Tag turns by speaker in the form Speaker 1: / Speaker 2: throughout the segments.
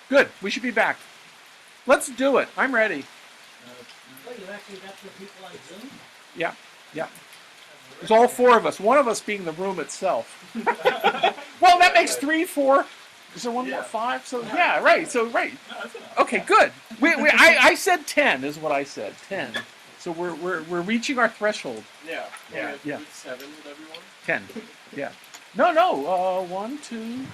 Speaker 1: Good. We should be back. Let's do it. I'm ready.
Speaker 2: Oh, you actually got the people on Zoom?
Speaker 1: Yeah. Yeah. There's all four of us. One of us being the room itself. Well, that makes 3, 4. Is there one more? 5? So yeah, right. So right. Okay, good. I said 10 is what I said. 10. So we're reaching our threshold.
Speaker 3: Yeah. 7 with everyone.
Speaker 1: 10. Yeah. No. 1, 2,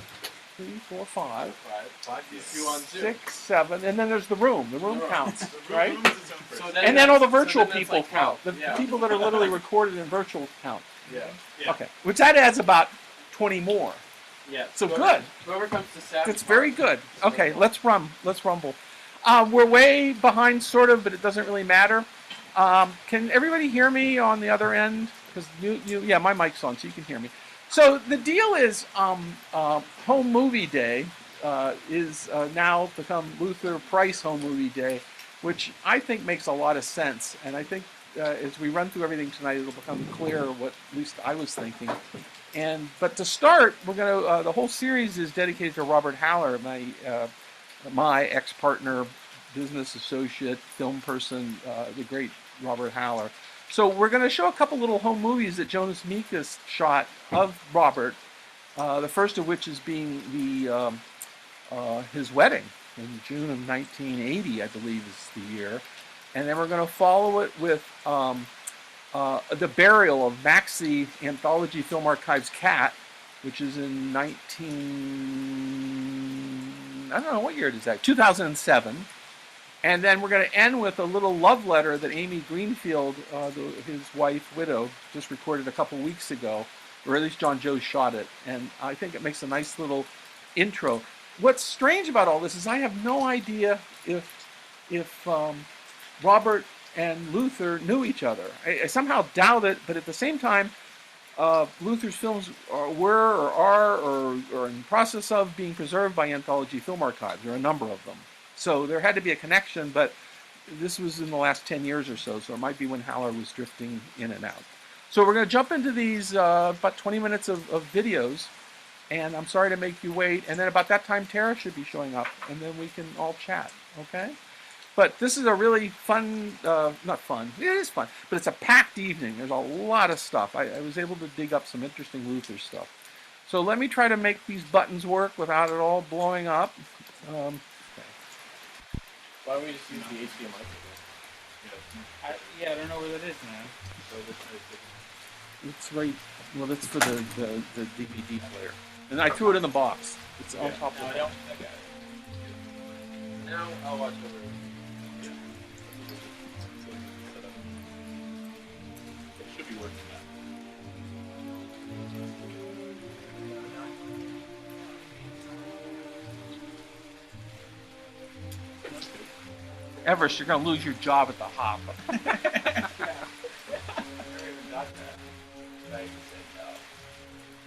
Speaker 1: 3, 4, 5.
Speaker 3: 5. These 2 on Zoom.
Speaker 1: 6, 7, and then there's the room. The room counts, right?
Speaker 3: So
Speaker 1: And then all the virtual
Speaker 3: that's
Speaker 1: people
Speaker 3: like
Speaker 1: count. The people that are literally recorded in virtual count.
Speaker 3: Yeah.
Speaker 1: Okay. Which that adds about 20 more.
Speaker 3: Yeah.
Speaker 1: So good.
Speaker 3: Whoever comes to 7.
Speaker 1: It's very good. Okay, let's rumble. We're way behind, sort of, but it doesn't really matter. Can everybody hear me on the other end? Because yeah, my mic's on, so you can hear me. So the deal is, Home Movie Day is now become Luther Price Home Movie Day, which I think makes a lot of sense. And I think as we run through everything tonight, it'll become clear what at least I was thinking. But to start, we're gonna the whole series is dedicated to Robert Haller, my ex-partner, business associate, film person, the great Robert Haller. So we're going to show a couple little home movies that Jonas Mekas shot of Robert. The first of which is being his wedding in June of 1980, I believe is the year. And then we're going to follow it with the burial of Maxie Anthology Film Archives cat, which is in I don't know what year it is that, 2007. And then we're going to end with a little love letter that Amy Greenfield, his wife, widow, just recorded a couple weeks ago, or at least John Joe shot it. And I think it makes a nice little intro. What's strange about all this is I have no idea if Robert and Luther knew each other. I somehow doubt it, but at the same time, Luther's films were or are or are in the process of being preserved by Anthology Film Archives. There are a number of them. So there had to be a connection, but this was in the last 10 years or so, so it might be when Haller was drifting in and out. So we're going to jump into these about 20 minutes of videos, and I'm sorry to make you wait, and then about that time Tara should be showing up, and then we can all chat, okay? But this is a really fun, not fun, it is fun, but it's a packed evening. There's a lot of stuff. I was able to dig up some interesting Luther stuff. So let me try to make these buttons work without it all blowing up.
Speaker 3: Why don't we just use the HDMI?
Speaker 2: Yeah, I don't know where that is now.
Speaker 1: It's right, well, that's for the DVD player. And I threw it in the box. It's on top of it.
Speaker 3: I got it. Now I'll watch over. It should be working now.
Speaker 1: Everest, you're going to lose your job at the Hop.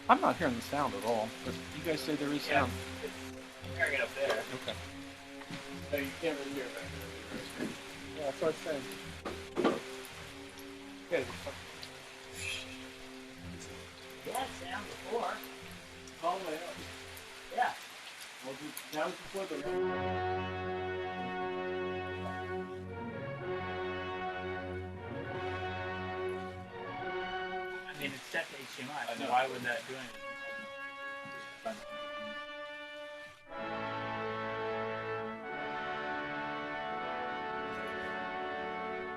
Speaker 1: I'm not hearing the sound at all, but you guys say there is sound.
Speaker 3: I'm hearing it up there.
Speaker 1: Okay.
Speaker 3: No, you can't really hear it back there.
Speaker 1: Yeah, that's what I'm saying. Okay.
Speaker 2: You had sound before.
Speaker 1: All the way up.
Speaker 2: Yeah.
Speaker 1: Well, that was before the...
Speaker 2: I mean, it's set to HDMI,
Speaker 3: I
Speaker 2: so
Speaker 3: know.
Speaker 2: why would that do anything?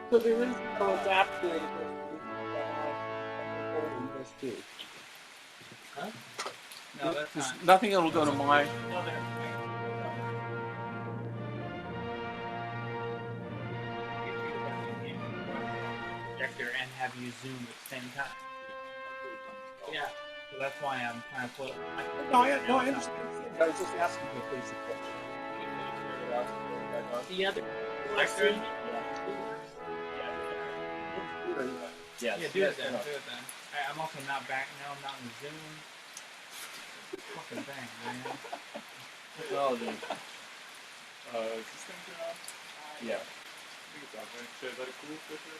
Speaker 1: So there is no adapter that goes to this too.
Speaker 2: Huh? No, that's
Speaker 1: There's
Speaker 2: not.
Speaker 1: nothing that'll go to my...
Speaker 2: No, there. Projector and have you zoom at the same time. Yeah. So that's why I'm trying to put.
Speaker 1: No, I understand. I was just asking the basic question.
Speaker 2: The other.
Speaker 3: Projector?
Speaker 2: Yeah, do it then. I'm also not back now. I'm not in the Zoom. Fucking thing, man.
Speaker 3: Technology. Is this thing turned on? Yeah. I think it's on. So is that a cool picture?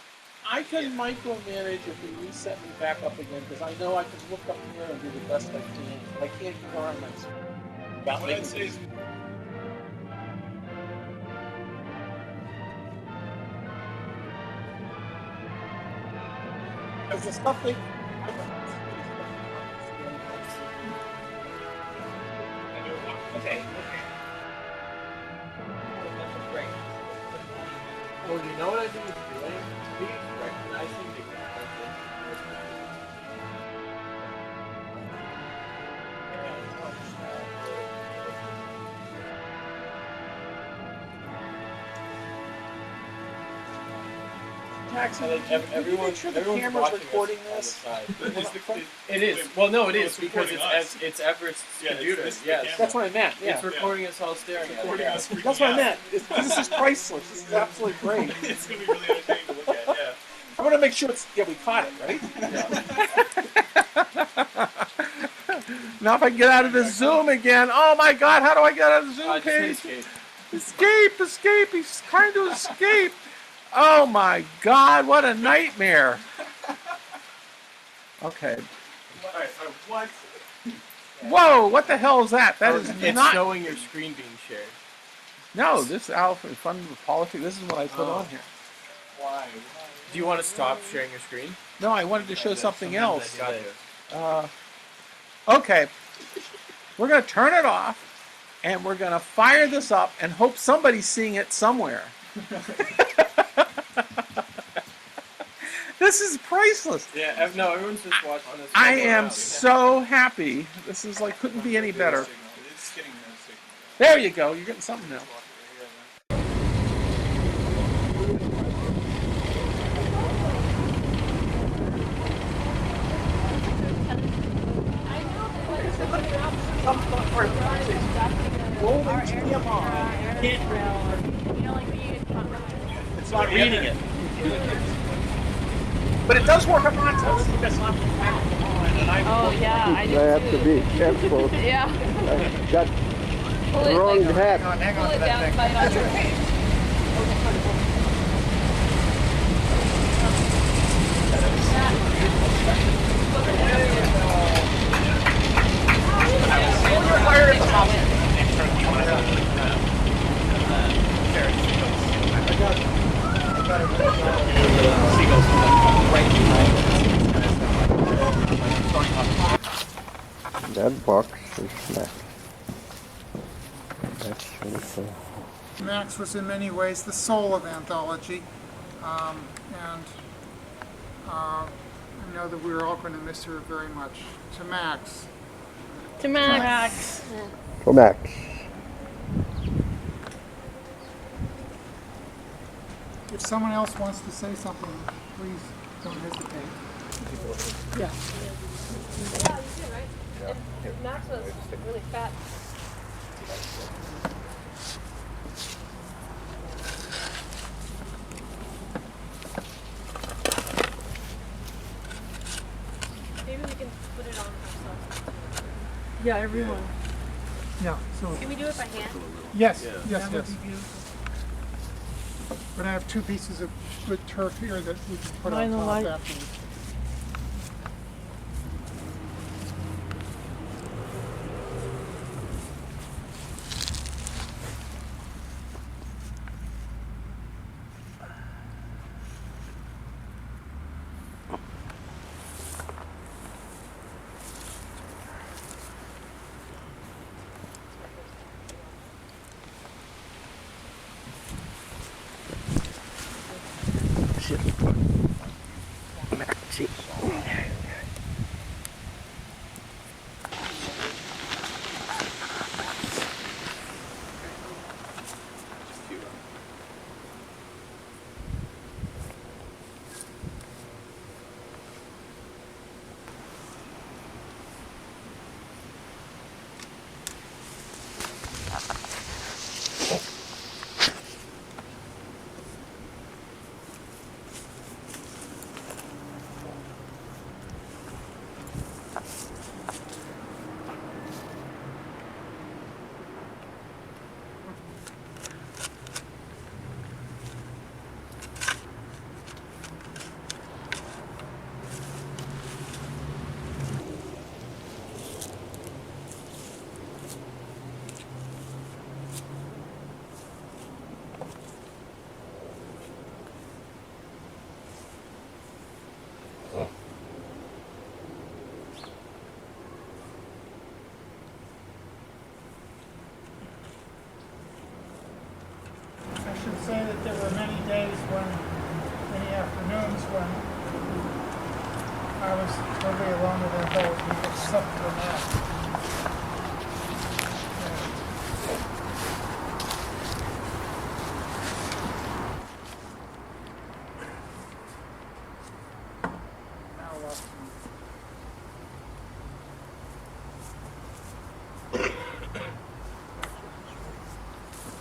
Speaker 1: I can micromanage if we reset me back up again, because I know I can look up here and do the best I can. But I can't go on my screen.
Speaker 3: What I'd say is
Speaker 1: Because the stuff they.
Speaker 2: Okay. Great.
Speaker 4: Well, you know what I think it's doing? I think it's recognizing the
Speaker 1: Jackson,
Speaker 4: everyone,
Speaker 1: make sure the
Speaker 4: everyone's
Speaker 1: camera's
Speaker 4: watching
Speaker 1: recording
Speaker 4: us on the
Speaker 1: this.
Speaker 4: side. It is. Well, no, it is because it's Everest's
Speaker 3: Yeah,
Speaker 4: computer.
Speaker 3: this is the
Speaker 4: Yes,
Speaker 3: camera.
Speaker 1: That's what I meant. Yeah.
Speaker 4: it's recording us all staring at
Speaker 3: Recording
Speaker 4: it.
Speaker 3: us freaking
Speaker 1: That's what I
Speaker 3: out.
Speaker 1: meant. This is priceless. This is absolutely great.
Speaker 3: It's gonna be really entertaining to look at. Yeah.
Speaker 1: I'm gonna make sure it's. Yeah, we caught it, right? Now if I get out of the Zoom again. Oh my God! How do I get out of the Zoom
Speaker 4: Just hit
Speaker 1: page?
Speaker 4: escape.
Speaker 1: Escape! Escape! He's trying to escape. Oh my God! What a nightmare. Okay.
Speaker 3: All right. What?
Speaker 1: Whoa! What the hell is that? That is
Speaker 4: It's
Speaker 1: not.
Speaker 4: showing your screen being shared.
Speaker 1: No, this Alpha Fun with Politics. This is what I put
Speaker 4: Oh.
Speaker 1: on here.
Speaker 3: Why?
Speaker 4: Do you want to stop sharing your screen?
Speaker 1: No, I wanted to show something else.
Speaker 4: Gotcha.
Speaker 1: Okay, we're going to turn it off, and we're going to fire this up and hope somebody's seeing it somewhere. This is priceless.
Speaker 4: Yeah, no, everyone's just watching this.
Speaker 1: I am so happy. This is like, couldn't be any better.
Speaker 3: It's getting no signal.
Speaker 1: There you go. You're getting something now. It's not reading it. But it does work on my test.
Speaker 5: Oh yeah, I do
Speaker 6: I have
Speaker 5: too.
Speaker 6: to be careful.
Speaker 5: Yeah.
Speaker 6: I got
Speaker 5: Pull it,
Speaker 6: wrong
Speaker 5: like,
Speaker 6: hat.
Speaker 5: pull it down tight on your face.
Speaker 6: That box is Mac. That's really cool.
Speaker 7: Max was in many ways the soul of anthology, and I know that we're all going to miss her very much. To Max.
Speaker 5: To Max.
Speaker 6: So Max.
Speaker 7: If someone else wants to say something, please don't hesitate.
Speaker 5: Yeah, you do, right? If Max was really fat. Maybe we can put it on ourselves. Yeah, everyone.
Speaker 7: Yeah. So
Speaker 5: Can we do it by hand?
Speaker 7: yes, yes,
Speaker 5: That would
Speaker 7: yes.
Speaker 5: be beautiful.
Speaker 7: But I have two pieces of good turf here that we can put
Speaker 5: I
Speaker 7: on
Speaker 5: know,
Speaker 7: top
Speaker 5: I-
Speaker 7: afterwards.
Speaker 6: Maxie.
Speaker 7: days when, any afternoons when I was totally alone with anthology, except for that. Now lost me.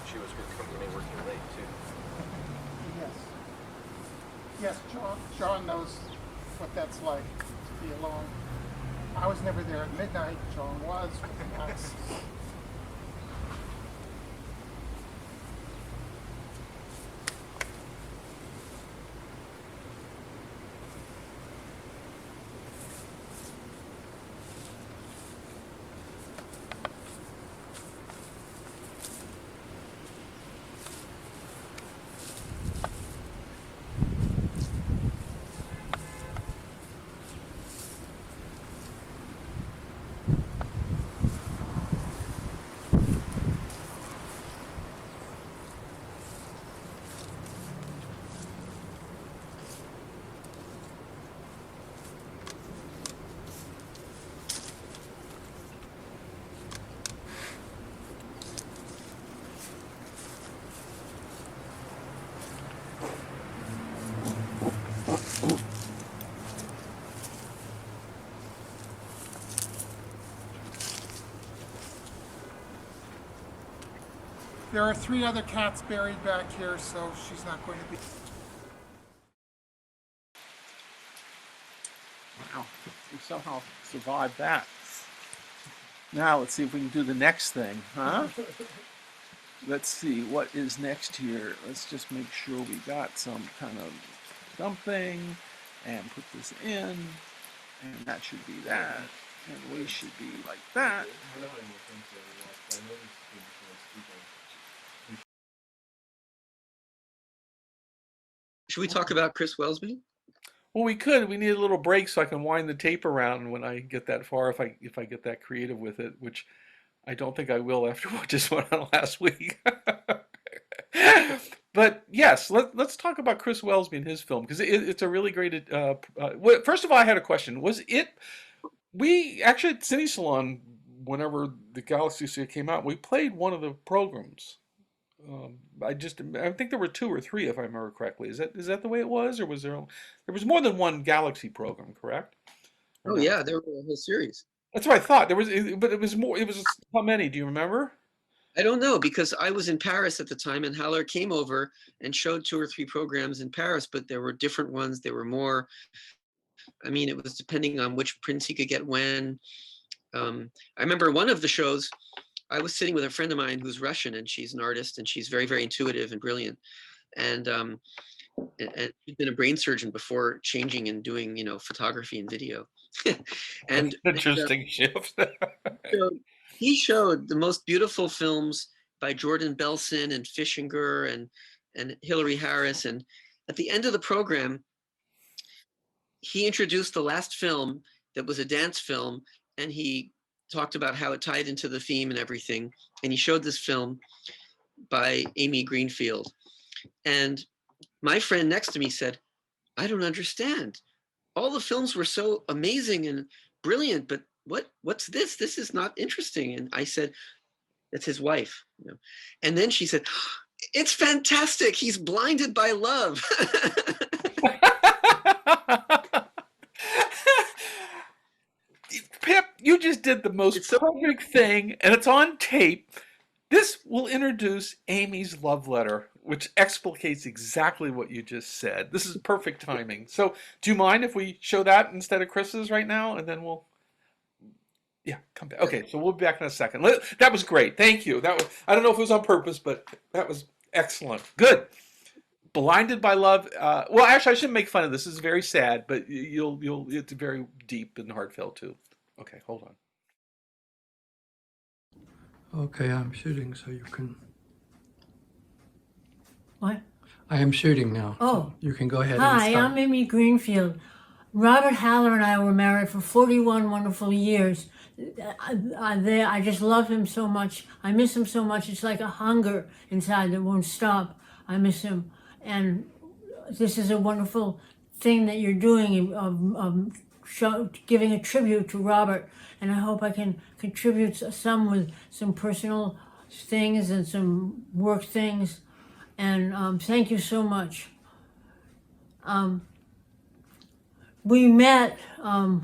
Speaker 8: She was coming in working late too.
Speaker 7: Yes. Yes, John knows what that's like to be alone. I was never there at midnight. John was with Max. There are 3 other cats buried back here, so she's not going to be.
Speaker 1: Wow, we somehow survived that. Now let's see if we can do the next thing, huh? Let's see what is next here. Let's just make sure we got some kind of something and put this in, and that should be that, and we should be like that.
Speaker 8: Should we talk about Chris Wellesby?
Speaker 1: Well, we could. We need a little break so I can wind the tape around when I get that far, if I get that creative with it, which I don't think I will after what just went on last week. But yes, let's talk about Chris Wellesby and his film, because it's a really great. First of all, I had a question. We actually at Cine Salon, whenever the Galaxy Suite came out, we played one of the programs. I think there were 2 or 3, if I remember correctly. Is that the way it was, or was there was more than one Galaxy program, correct? Or
Speaker 8: Oh
Speaker 1: not?
Speaker 8: yeah, there were a whole series.
Speaker 1: That's what I thought. But it was more. It was how many? Do you remember?
Speaker 8: I don't know, because I was in Paris at the time, and Haller came over and showed 2 or 3 programs in Paris, but there were different ones. There were more. I mean, it was depending on which prints he could get when. I remember one of the shows, I was sitting with a friend of mine who's Russian, and she's an artist, and she's very, very intuitive and brilliant. And she'd been a brain surgeon before changing and doing, photography and video. and
Speaker 1: Interesting shift.
Speaker 8: so he showed the most beautiful films by Jordan Belson and Fishinger and Hillary Harris. And at the end of the program, he introduced the last film that was a dance film, and he talked about how it tied into the theme and everything. And he showed this film by Amy Greenfield. And my friend next to me said, I don't understand. All the films were so amazing and brilliant, but what's this? This is not interesting. And I said, that's his wife. And then she said, it's fantastic. He's blinded by love.
Speaker 1: Pip, you just did the most perfect thing, and it's on tape. This will introduce Amy's love letter, which explicates exactly what you just said. This is perfect timing. So, do you mind if we show that instead of Chris's right now, and then we'll... Yeah, come back. Okay, so we'll be back in a second. That was great. Thank you. I don't know if it was on purpose, but that was excellent. Good. Blinded by love. Well, actually, I shouldn't make fun of this. This is very sad, but it's very deep and heartfelt too. Okay, hold on.
Speaker 9: Okay, I'm shooting, so you can...
Speaker 10: What?
Speaker 9: I am shooting now.
Speaker 10: Oh.
Speaker 9: You can go ahead
Speaker 10: Hi,
Speaker 9: and start.
Speaker 10: I'm Amy Greenfield. Robert Haller and I were married for 41 wonderful years. I just love him so much. I miss him so much. It's like a hunger inside that won't stop. I miss him. and this is a wonderful thing that you're doing, giving a tribute to Robert, and I hope I can contribute some with some personal things and some work things, and thank you so much. We met, our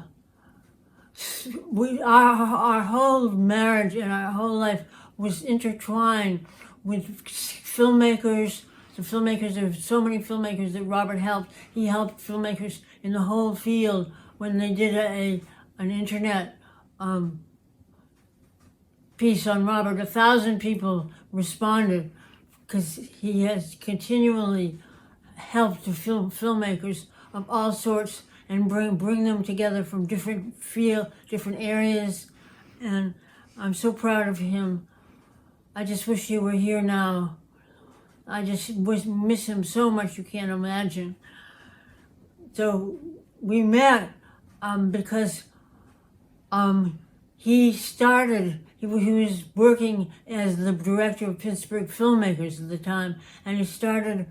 Speaker 10: whole marriage and our whole life was intertwined with filmmakers. There were so many filmmakers that Robert helped. He helped filmmakers in the whole field when they did an internet piece on Robert. 1,000 people responded because he has continually helped the filmmakers of all sorts and bring them together from different areas, and I'm so proud of him. I just wish you were here now. I just miss him so much you can't imagine. So we met because he was working as the director of Pittsburgh Filmmakers at the time, and he started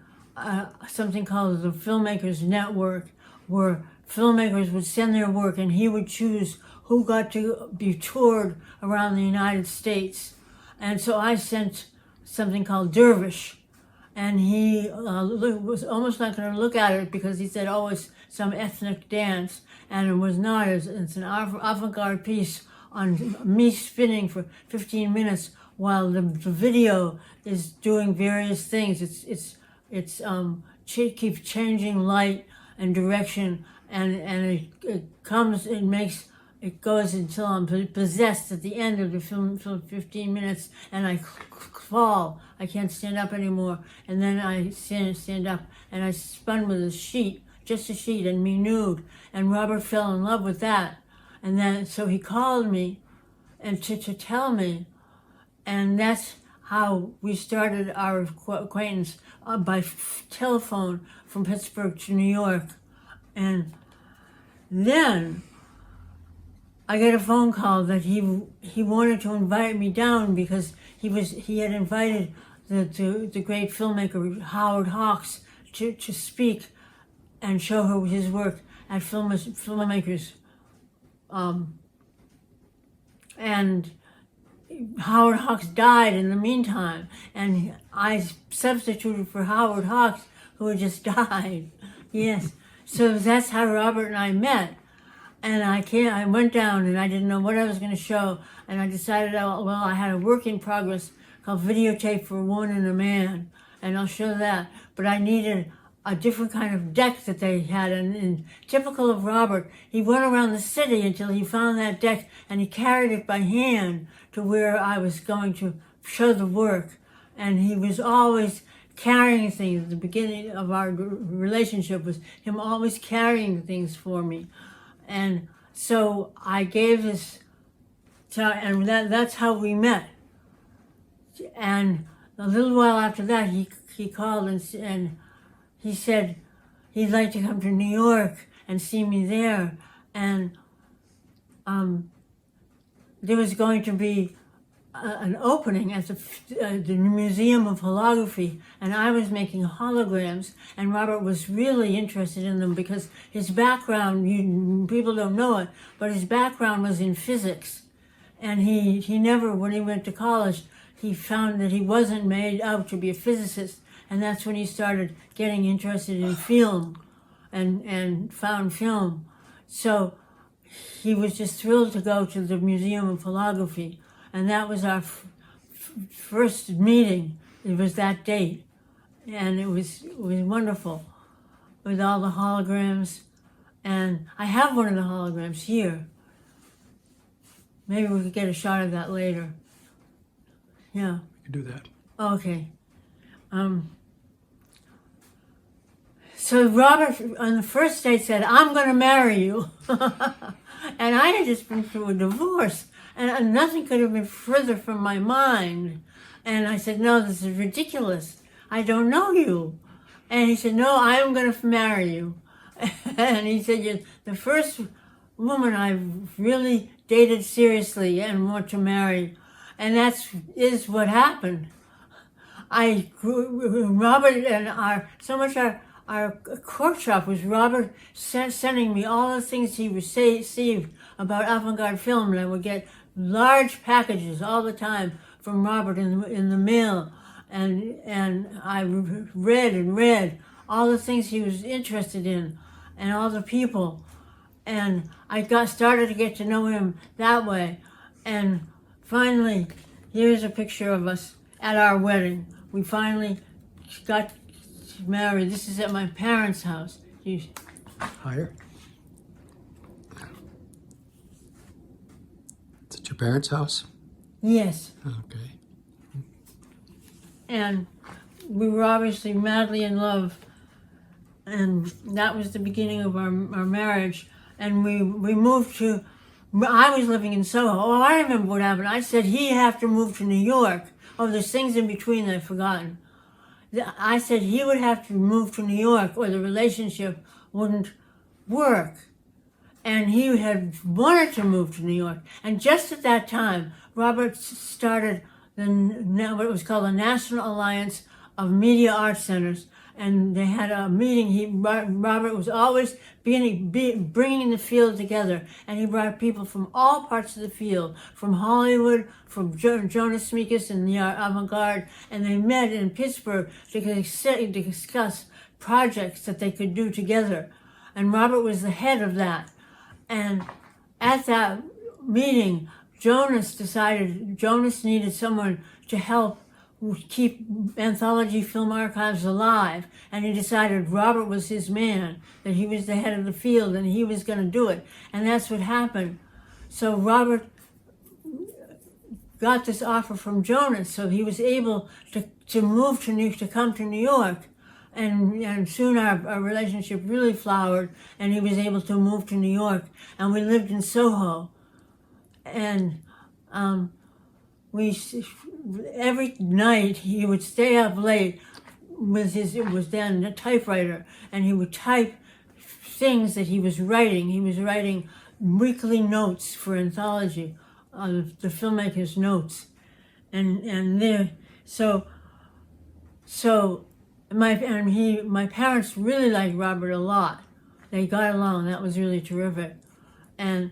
Speaker 10: something called the Filmmakers Network, where filmmakers would send their work and he would choose who got to be toured around the United States. And so I sent something called Dervish, and he was almost not going to look at it because he said, oh, it's some ethnic dance, and it was not. It's an avant-garde piece on me spinning for 15 minutes while the video is doing various things. It keeps changing light and direction, and it goes until I'm possessed at the end of the film for 15 minutes, and I fall. I can't stand up anymore, and then I stand up, and I spun with a sheet, just a sheet, and me nude, and Robert fell in love with that, and then so he called me and to tell me, and that's how we started our acquaintance by telephone from Pittsburgh to New York. And then I get a phone call that he wanted to invite me down because he had invited the great filmmaker Howard Hawks to speak and show her his work at Filmmakers. And Howard Hawks died in the meantime, and I substituted for Howard Hawks, who had just died. Yes. So that's how Robert and I met. And I went down and I didn't know what I was going to show. And I decided, I had a work in progress called Videotape for a Woman and a Man. And I'll show that. But I needed a different kind of deck that they had. And typical of Robert, he went around the city until he found that deck, and he carried it by hand to where I was going to show the work. And he was always carrying things. The beginning of our relationship was him always carrying things for me. And so I gave this, and that's how we met. And a little while after that, he called and he said he'd like to come to New York and see me there. And there was going to be an opening at the Museum of Holography, and I was making holograms, and Robert was really interested in them because his background, people don't know it, but his background was in physics. And he never, when he went to college, he found that he wasn't made out to be a physicist, and that's when he started getting interested in film and found film. So he was just thrilled to go to the Museum of Holography. And that was our first meeting. It was that date. And it was wonderful with all the holograms. And I have one of the holograms here. Maybe we could get a shot of that later. Yeah.
Speaker 9: You can do that.
Speaker 10: Okay. So Robert, on the first date, said, I'm going to marry you. And I had just been through a divorce. And nothing could have been further from my mind. And I said, no, this is ridiculous. I don't know you. And he said, no, I am going to marry you. And he said, you're the first woman I've really dated seriously and want to marry. And that is what happened. Robert and our courtship was Robert sending me all the things he received about avant-garde film, and I would get large packages all the time from Robert in the mail, and I read all the things he was interested in, and all the people, and I started to get to know him that way, and finally, here's a picture of us at our wedding. We finally got married. This is at my parents' house.
Speaker 9: Higher. Is it your parents' house?
Speaker 10: Yes.
Speaker 9: Okay.
Speaker 10: And we were obviously madly in love, and that was the beginning of our marriage. And we moved to, I was living in Soho. Oh, I remember what happened. I said he'd have to move to New York. Oh, there's things in between that I've forgotten. I said he would have to move to New York or the relationship wouldn't work. And he had wanted to move to New York. And just at that time, Robert started what was called the National Alliance of Media Arts Centers. And they had a meeting. Robert was always bringing the field together, and he brought people from all parts of the field, from Hollywood, from Jonas Mekas and the avant-garde, and they met in Pittsburgh to discuss projects that they could do together. And Robert was the head of that. And at that meeting, Jonas needed someone to help keep anthology film archives alive, and he decided Robert was his man, that he was the head of the field and he was going to do it, and that's what happened. So Robert got this offer from Jonas, so he was able to move to come to New York, and soon our relationship really flowered, and he was able to move to New York, and we lived in Soho, and every night he would stay up late with it was then a typewriter, and he would type things that he was writing. He was writing weekly notes for anthology, the filmmakers' notes, my parents really liked Robert a lot. They got along. That was really terrific, and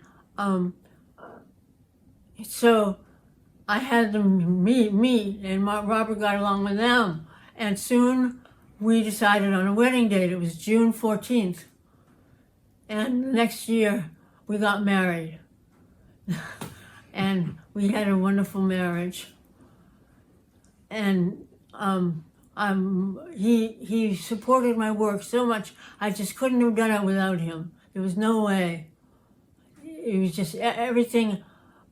Speaker 10: so I had them meet, and Robert got along with them. And soon we decided on a wedding date. It was June 14th. And next year we got married. And we had a wonderful marriage. And he supported my work so much, I just couldn't have done it without him. There was no way. It was just everything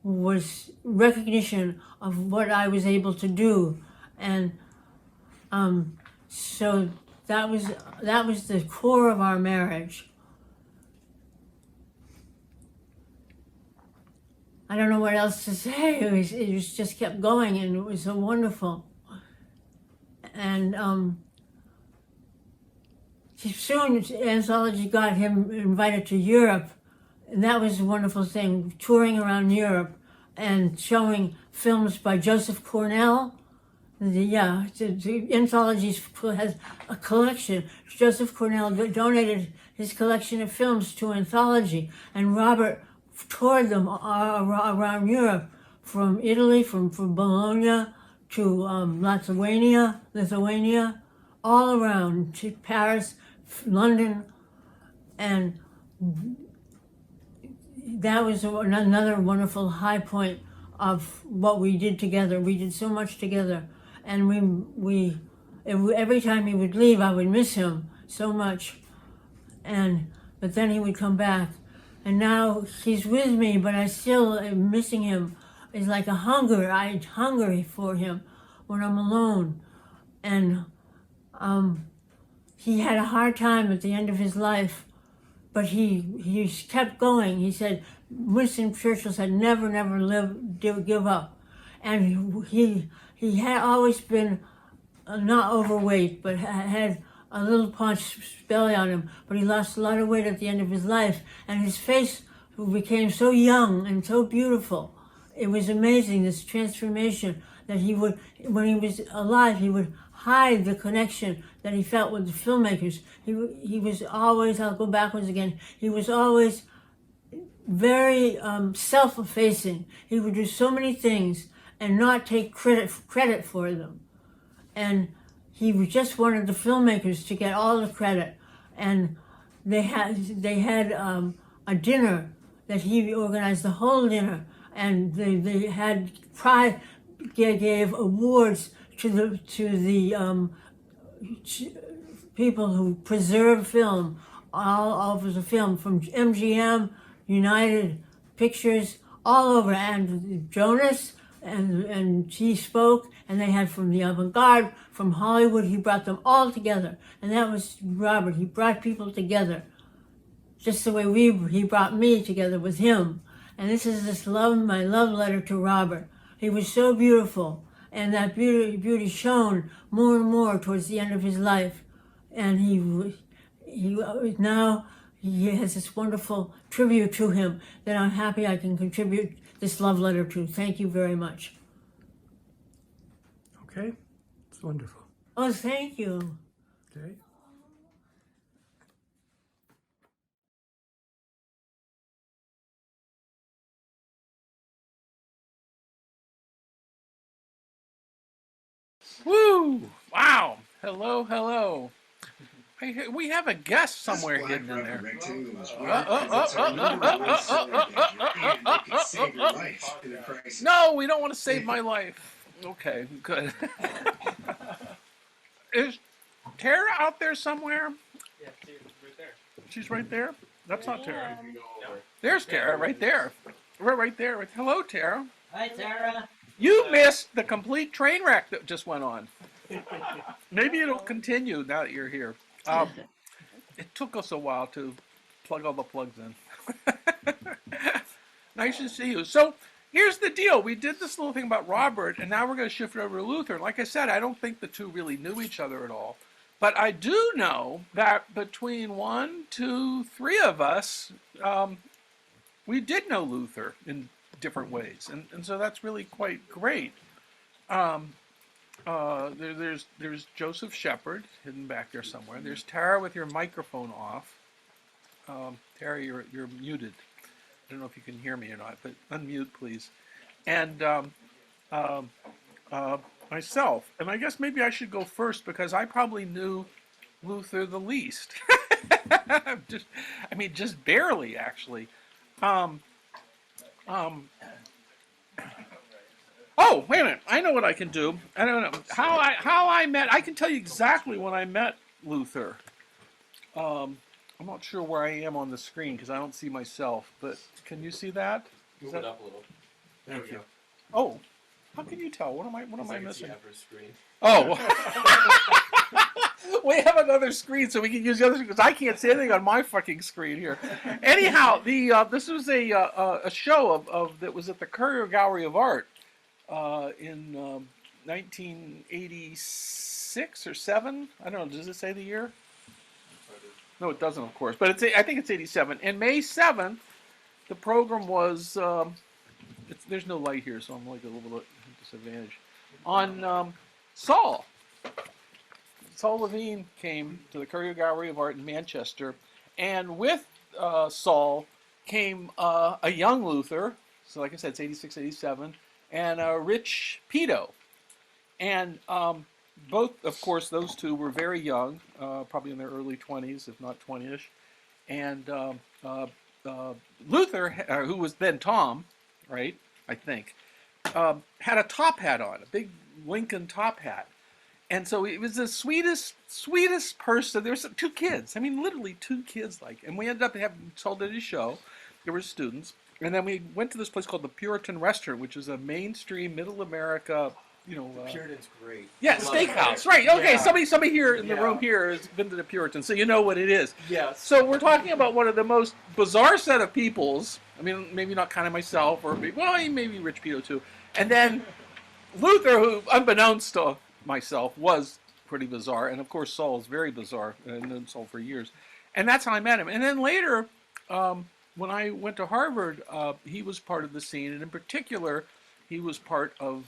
Speaker 10: was recognition of what I was able to do, and so that was the core of our marriage. I don't know what else to say. It was just kept going, and it was so wonderful. And soon Anthology got him invited to Europe. And that was a wonderful thing, touring around Europe and showing films by Joseph Cornell. The Anthology has a collection. Joseph Cornell donated his collection of films to Anthology, and Robert toured them around Europe, from Italy, from Bologna to Lithuania, all around to Paris, London, and that was another wonderful high point of what we did together. We did so much together, and we every time he would leave, I would miss him so much, but then he would come back, and now he's with me, but I still am missing him. It's like a hunger. I hunger for him when I'm alone, and he had a hard time at the end of his life. But he kept going. He said, Winston Churchill said, never give up. And he had always been not overweight, but had a little paunch belly on him. But he lost a lot of weight at the end of his life. And his face became so young and so beautiful. It was amazing, this transformation that he would, when he was alive, he would hide the connection that he felt with the filmmakers. He was always, I'll go backwards again, he was always very self-effacing. He would do so many things and not take credit for them. And he just wanted the filmmakers to get all the credit. And they had a dinner that he organized, the whole dinner, and they had gave awards to the people who preserve film all over the film, from MGM, United Pictures, all over, and Jonas, and he spoke, and they had from the avant-garde, from Hollywood. He brought them all together, and that was Robert. He brought people together, just the way he brought me together with him. And this is my love letter to Robert. He was so beautiful, and that beauty shone more and more towards the end of his life. And now he has this wonderful tribute to him that I'm happy I can contribute this love letter to. Thank you very much.
Speaker 9: Okay, it's wonderful.
Speaker 10: Oh, thank you.
Speaker 9: Okay.
Speaker 1: Woo! Wow! Hello, hello. We have a guest somewhere hidden in there. No, we don't want to save my life. Okay, good. Is Tara out there somewhere?
Speaker 2: Yeah, she's right there.
Speaker 1: She's right there? That's not Tara. There's Tara, right there. We're right there. Hello, Tara.
Speaker 10: Hi, Tara.
Speaker 1: You missed the complete train wreck that just went on. Maybe it'll continue now that you're here. It took us a while to plug all the plugs in. Nice to see you. So here's the deal. We did this little thing about Robert, and now we're going to shift it over to Luther. Like I said, I don't think the two really knew each other at all. But I do know that between 1, 2, 3 of us, we did know Luther in different ways. And so that's really quite great. There's Joseph Shepard hidden back there somewhere. There's Tara with your microphone off. Tara, you're muted. I don't know if you can hear me or not, but unmute, please. And myself. And I guess maybe I should go first because I probably knew Luther the least. Just barely, actually. Oh, wait a minute. I know what I can do. I don't know. How I met, I can tell you exactly when I met Luther. I'm not sure where I am on the screen because I don't see myself, but can you see that?
Speaker 3: Move it up a little.
Speaker 1: Thank you. Oh, how can you tell? What am I missing?
Speaker 3: The average screen.
Speaker 1: Oh. We have another screen so we can use the other screen because I can't see anything on my fucking screen here. Anyhow, this was a show of that was at the Currier Gallery of Art in 1986 or 7. I don't know. Does it say the year? No, it doesn't, of course. But I think it's 87. And May 7th, the program was. There's no light here, so I'm like a little bit disadvantaged. On Saul. Saul Levine came to the Currier Gallery of Art in Manchester, and with Saul came a young Luther, so like I said, it's 86, 87, and Rich Peto. And both, of course, those two were very young, probably in their early 20s, if not 20-ish. And Luther, who was then Tom, right, I think, had a top hat on, a big Lincoln top hat. And so he was the sweetest person. There were 2 kids. I mean, literally 2 kids. And we ended up having told at his show. There were students. And then we went to this place called the Puritan Restaurant, which is a mainstream middle America,
Speaker 3: Puritan's great.
Speaker 1: Yeah, steakhouse. Right. Okay. Yeah. Somebody here in the room here has been to the Puritan, so you know what it is.
Speaker 3: Yes.
Speaker 1: So we're talking about one of the most bizarre set of peoples. I mean, maybe not kind of myself, or maybe Rich Peto too. And then Luther, who, unbeknownst to myself, was pretty bizarre, and of course Saul is very bizarre, and known Saul for years, and that's how I met him. And then later, when I went to Harvard, he was part of the scene, and in particular, he was part of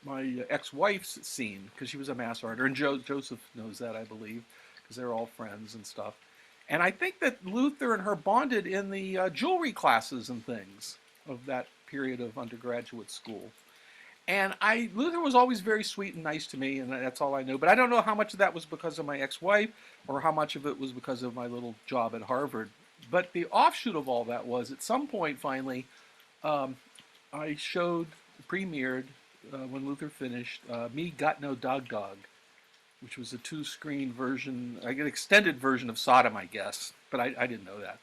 Speaker 1: my ex-wife's scene because she was a mass artist, and Joseph knows that, I believe, because they're all friends and stuff. And I think that Luther and her bonded in the jewelry classes and things of that period of undergraduate school. And Luther was always very sweet and nice to me, and that's all I know. But I don't know how much of that was because of my ex-wife or how much of it was because of my little job at Harvard. But the offshoot of all that was, at some point, finally, I premiered, when Luther finished, Me Got No Dog, which was a 2-screen version, like an extended version of Sodom, I guess. But I didn't know that.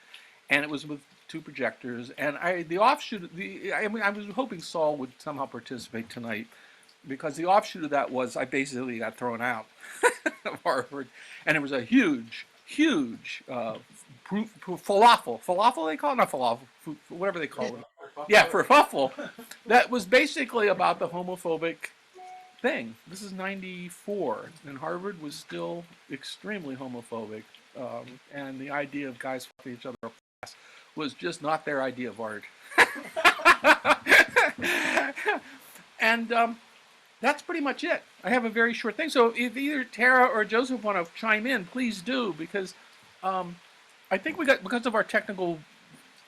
Speaker 1: And it was with 2 projectors. And the offshoot, I was hoping Saul would somehow participate tonight, because the offshoot of that was I basically got thrown out of Harvard. And it was a huge falafel they call it, not falafel, whatever they call it. Yeah, kerfuffle. That was basically about the homophobic thing. This is 94, and Harvard was still extremely homophobic, and the idea of guys fucking each other up was just not their idea of art. And that's pretty much it. I have a very short thing. So if either Tara or Joseph want to chime in, please do, because I think because of our technical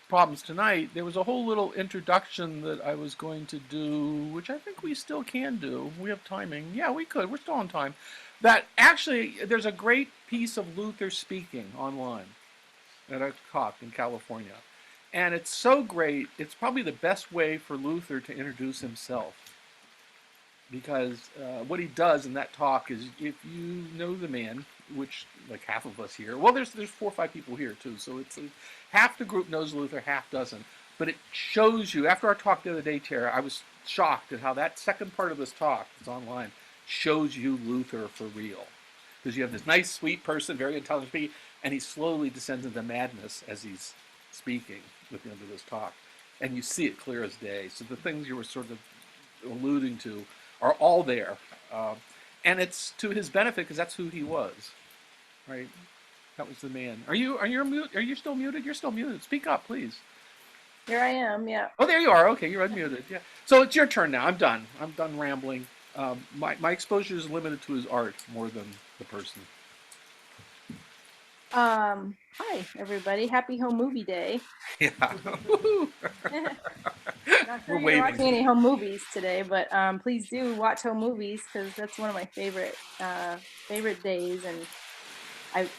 Speaker 1: problems tonight, there was a whole little introduction that I was going to do, which I think we still can do. We have timing. Yeah, we could. We're still on time. That actually, there's a great piece of Luther speaking online at a talk in California. And it's so great, it's probably the best way for Luther to introduce himself. Because what he does in that talk is, if you know the man, which like half of us here, well, there's 4 or 5 people here too, so it's half the group knows Luther, half doesn't. But it shows you, after our talk the other day, Tara, I was shocked at how that second part of this talk, it's online, shows you Luther for real. Because you have this nice, sweet person, very intelligent speaking, and he slowly descends into madness as he's speaking at the end of this talk. And you see it clear as day. So the things you were sort of alluding to are all there. And it's to his benefit, because that's who he was. Right? That was the man. Are you still muted? You're still muted. Speak up, please.
Speaker 5: Here I am, yeah.
Speaker 1: Oh, there you are. Okay, you're unmuted. Yeah. So it's your turn now. I'm done. I'm done rambling. My exposure is limited to his art more than the person.
Speaker 5: Hi everybody. Happy Home Movie Day.
Speaker 1: Yeah.
Speaker 5: Not sure you're watching any home movies today, but please do watch home movies, because that's one of my favorite days, and I've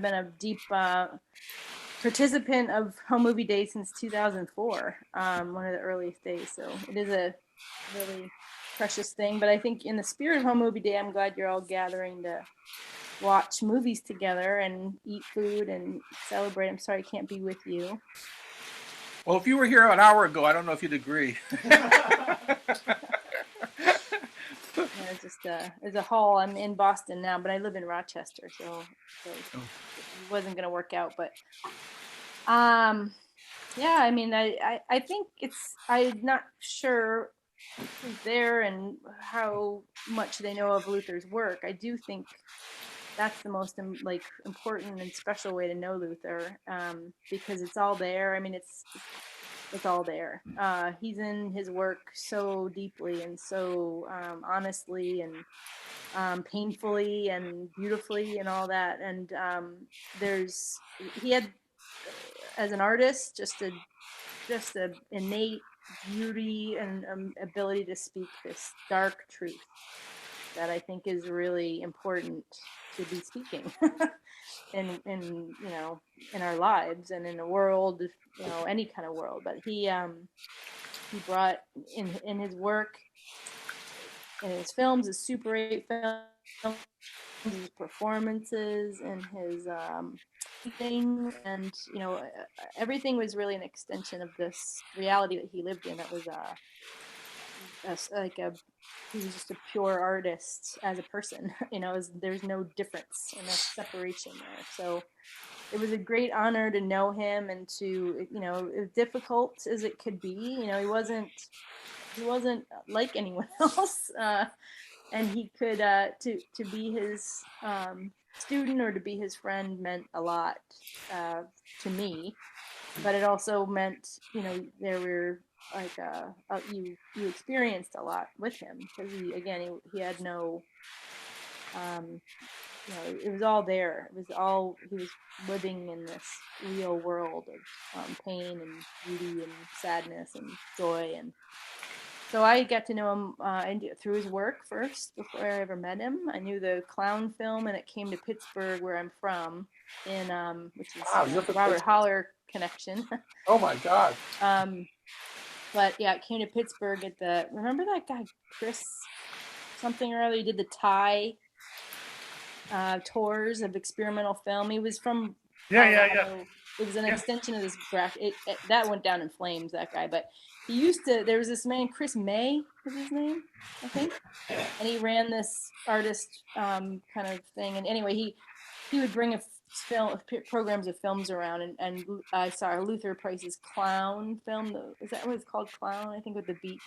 Speaker 5: been a deep participant of home movie day since 2004, one of the earliest days. So it is a really precious thing. But I think in the spirit of home movie day, I'm glad you're all gathering to watch movies together and eat food and celebrate. I'm sorry I can't be with you.
Speaker 1: Well, if you were here an hour ago, I don't know if you'd agree.
Speaker 5: Yeah, it's just there's a hall. I'm in Boston now, but I live in Rochester, so it wasn't gonna work out. But yeah, I mean, I think I'm not sure who's there and how much they know of Luther's work. I do think that's the most important and special way to know Luther, because it's all there. I mean, it's all there. He's in his work so deeply and so honestly and painfully and beautifully and all that. And he had, as an artist, just a innate beauty and ability to speak this dark truth that I think is really important to be speaking in our lives and in the world, any kind of world. But he brought in his work, in his films, his Super 8 films, his performances, and his thing, and everything was really an extension of this reality that he lived in. That was he was just a pure artist as a person. There's no difference and no separation there. So it was a great honor to know him, and to, as difficult as it could be, he wasn't like anyone else, and he could to be his student or to be his friend meant a lot to me. But it also meant, there were you experienced a lot with him, because he had no, it was all there. It was all, he was living in this real world of pain and beauty and sadness and joy. And so I got to know him through his work first before I ever met him. I knew the clown film, and it came to Pittsburgh, where I'm from, which is Robert Holler connection.
Speaker 1: Oh my God.
Speaker 5: But yeah, it came to Pittsburgh at remember that guy Chris something or other? He did the Thai tours of experimental film. He was from
Speaker 1: Yeah.
Speaker 5: It was an extension of this that went down in flames, that guy. But there was this man, Chris May was his name, I think, and he ran this artist kind of thing. And anyway, he would bring programs of films around, and I saw Luther Price's Clown film. Is that what it's called? Clown, I think, with the beach.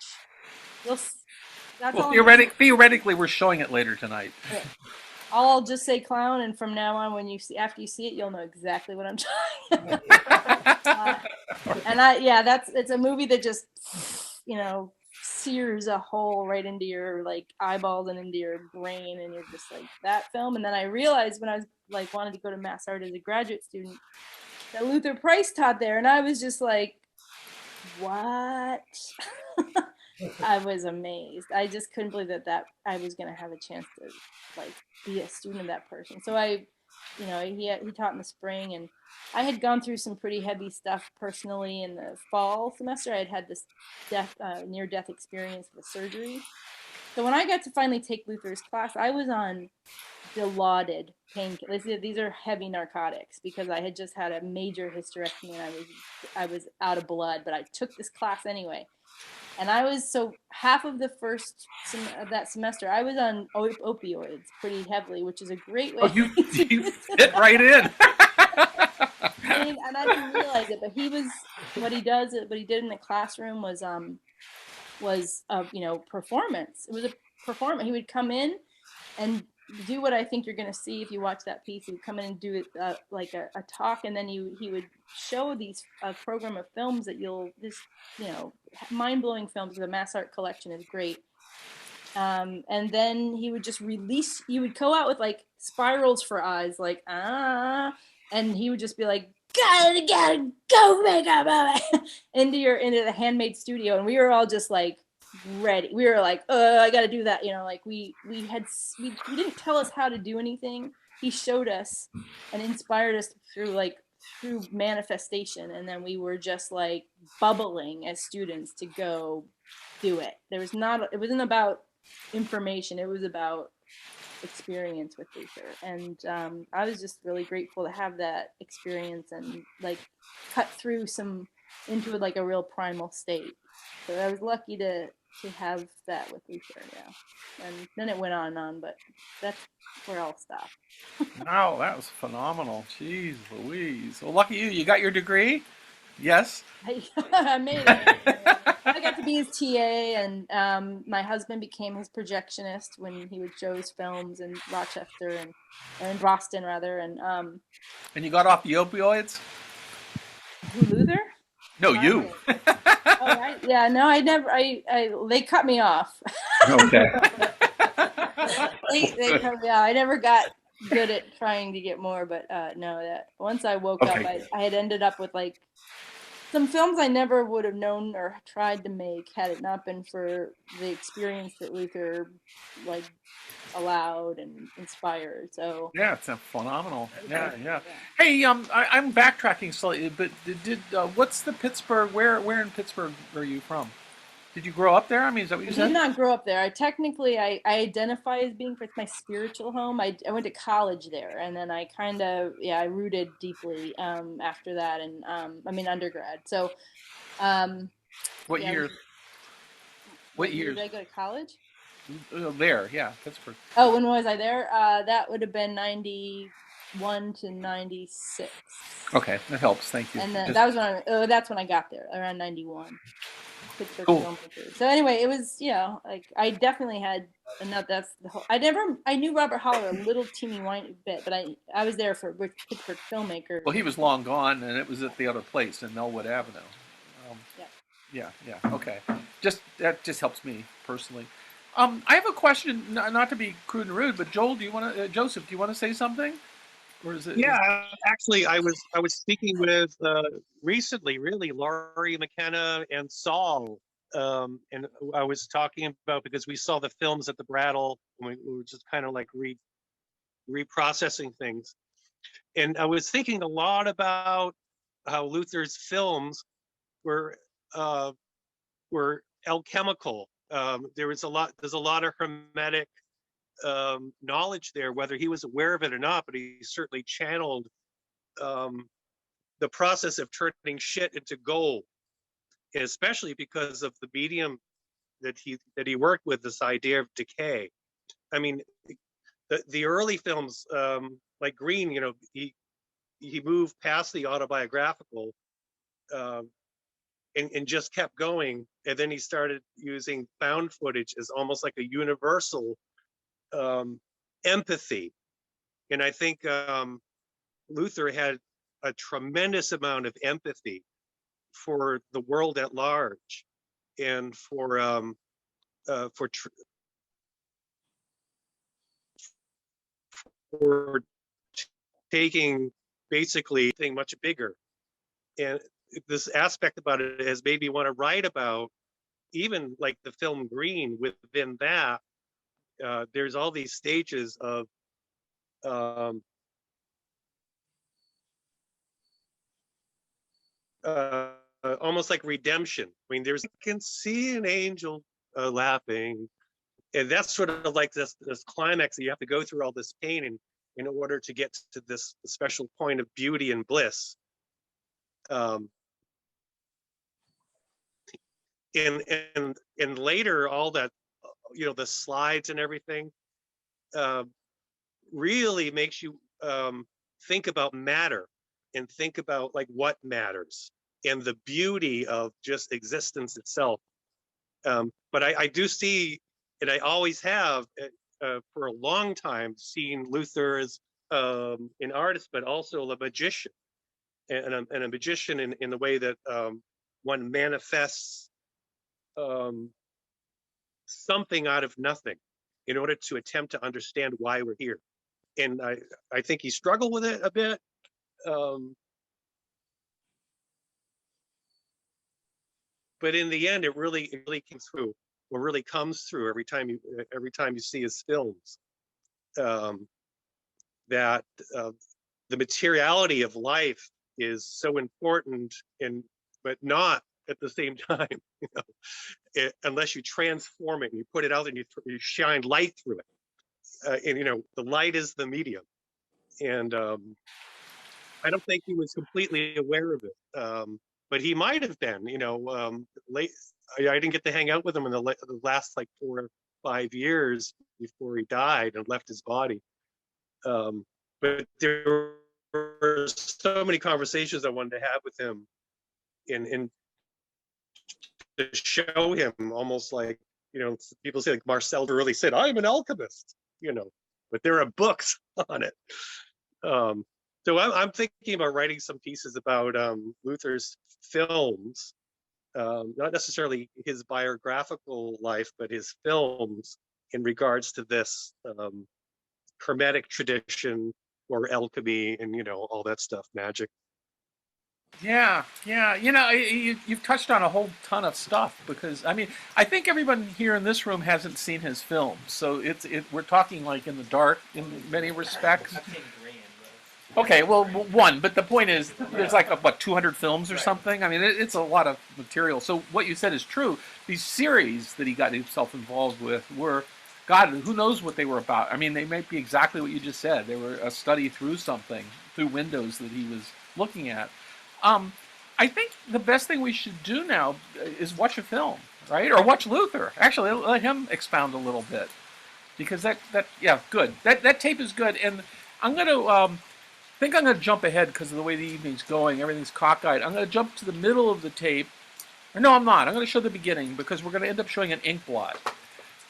Speaker 1: Theoretically, we're showing it later tonight.
Speaker 5: Okay. I'll just say Clown, and from now on, after you see it, you'll know exactly what I'm talking about. It's a movie that just, sears a hole right into your eyeballs and into your brain, and you're just like, that film. And then I realized, when I was wanted to go to Mass Art as a graduate student, that Luther Price taught there, and I was just like, what? I was amazed. I just couldn't believe that I was going to have a chance to be a student of that person. So he taught in the spring, and I had gone through some pretty heavy stuff personally in the fall semester. I had this near-death experience with surgery. So when I got to finally take Luther's class, I was on dilaudid painkillers. These are heavy narcotics, because I had just had a major hysterectomy and I was out of blood, but I took this class anyway. And half of the first of that semester, I was on opioids pretty heavily, which is a great way.
Speaker 1: Oh, you fit right in.
Speaker 5: And I didn't realize it, but what he did in the classroom was performance. It was a performance. He would come in and do what I think you're going to see if you watch that piece. He would come in and do it a talk, and then he would show a program of films that you'll just, mind-blowing films. The Mass Art collection is great. And then he would just he would go out with spirals for eyes, and he would just be like, gotta go make a movie into the handmade studio. And we were all just ready. We were like, I gotta do that. We didn't tell us how to do anything. He showed us and inspired us through manifestation. And then we were just bubbling as students to go do it. It wasn't about information. It was about experience with Luther. And I was just really grateful to have that experience and cut through into a real primal state. So I was lucky to have that with Luther, yeah. And then it went on and on, but that's where I'll stop.
Speaker 1: Wow, that was phenomenal. Jeez Louise. Well, lucky you. You got your degree? Yes.
Speaker 5: I made it. I got to be his TA, and my husband became his projectionist when he would show his films in Rochester or in Boston rather. And
Speaker 1: you got off the opioids?
Speaker 5: Who, Luther?
Speaker 1: No, you.
Speaker 5: Yeah, no, I never. They cut me off.
Speaker 1: Okay.
Speaker 5: they cut me off. I never got good at trying to get more, but no. That once I woke up, I had ended up with some films I never would have known or tried to make had it not been for the experience that Luther allowed and inspired. So
Speaker 1: yeah, it's phenomenal. Yeah. Hey, I'm backtracking slightly, but what's the Pittsburgh? Where in Pittsburgh are you from? Did you grow up there? I mean, is that what you said?
Speaker 5: I did not grow up there. I identify as being my spiritual home. I went to college there, and then I I rooted deeply after that, and undergrad. So,
Speaker 1: what years? What years
Speaker 5: did I go to college?
Speaker 1: There, yeah, Pittsburgh.
Speaker 5: Oh, when was I there? That would have been 91 to 96.
Speaker 1: Okay, that helps. Thank you.
Speaker 5: And then that's when I got there, around 91. Pittsburgh
Speaker 1: cool.
Speaker 5: Filmmakers. So anyway, it was I definitely had enough. That's the whole. I knew Robert Holler a little teeny whiny bit, but I was there for Pittsburgh Filmmakers.
Speaker 1: Well, he was long gone, and it was at the other place in Melwood Avenue.
Speaker 5: Yeah.
Speaker 1: Yeah, okay. That just helps me personally. I have a question, not to be crude and rude, but Joel, Joseph, do you want to say something? Or is it?
Speaker 11: Yeah, actually, I was speaking with recently, really, Laurie McKenna and Saul, and I was talking about, because we saw the films at the Brattle, and we were just kind of like reprocessing things, and I was thinking a lot about how Luther's films were alchemical. There's a lot of hermetic knowledge there, whether he was aware of it or not, but he certainly channeled the process of turning shit into gold, especially because of the medium that he worked with, this idea of decay. I mean, the early films, like Green, he moved past the autobiographical and just kept going, and then he started using found footage as almost like a universal empathy. And I think Luther had a tremendous amount of empathy for the world at large, and for taking basically thing much bigger. And this aspect about it has made me want to write about even like the film Green. Within that, there's all these stages of almost like redemption. I mean, you can see an angel laughing, and that's sort of like this climax that you have to go through all this pain in order to get to this special point of beauty and bliss. And later, all that, the slides and everything really makes you think about matter, and think about like what matters and the beauty of just existence itself. But I do see, and I always have for a long time, seen Luther as an artist, but also a magician, and a magician in the way that one manifests something out of nothing in order to attempt to understand why we're here. And I think he struggled with it a bit. But in the end, it really came through, or really comes through every time you see his films. That the materiality of life is so important, but not at the same time, unless you transform it and you put it out and you shine light through it. And the light is the medium, and I don't think he was completely aware of it, but he might have been. Late. I didn't get to hang out with him in the last like 4 or 5 years before he died and left his body. But there were so many conversations I wanted to have with him, and to show him almost like, people say like Marcel really said, "I'm an alchemist," but there are books on it. So I'm thinking about writing some pieces about Luther's films, not necessarily his biographical life, but his films in regards to this hermetic tradition, or alchemy, and all that stuff, magic.
Speaker 1: Yeah. You've touched on a whole ton of stuff, because I think everyone here in this room hasn't seen his films, so we're talking like in the dark in many respects.
Speaker 2: I've seen Grand, though.
Speaker 1: Okay, well, one, but the point is, there's like 200 films or something. It's a lot of material. So what you said is true. These series that he got himself involved with were, God, who knows what they were about. They might be exactly what you just said. They were a study through something, through windows that he was looking at. I think the best thing we should do now is watch a film, right? Or watch Luther. Actually, let him expound a little bit, because good. That tape is good, and I'm gonna I'm gonna jump ahead because of the way the evening's going. Everything's cockeyed. I'm gonna jump to the middle of the tape. Or no, I'm not. I'm gonna show the beginning, because we're gonna end up showing an ink blot.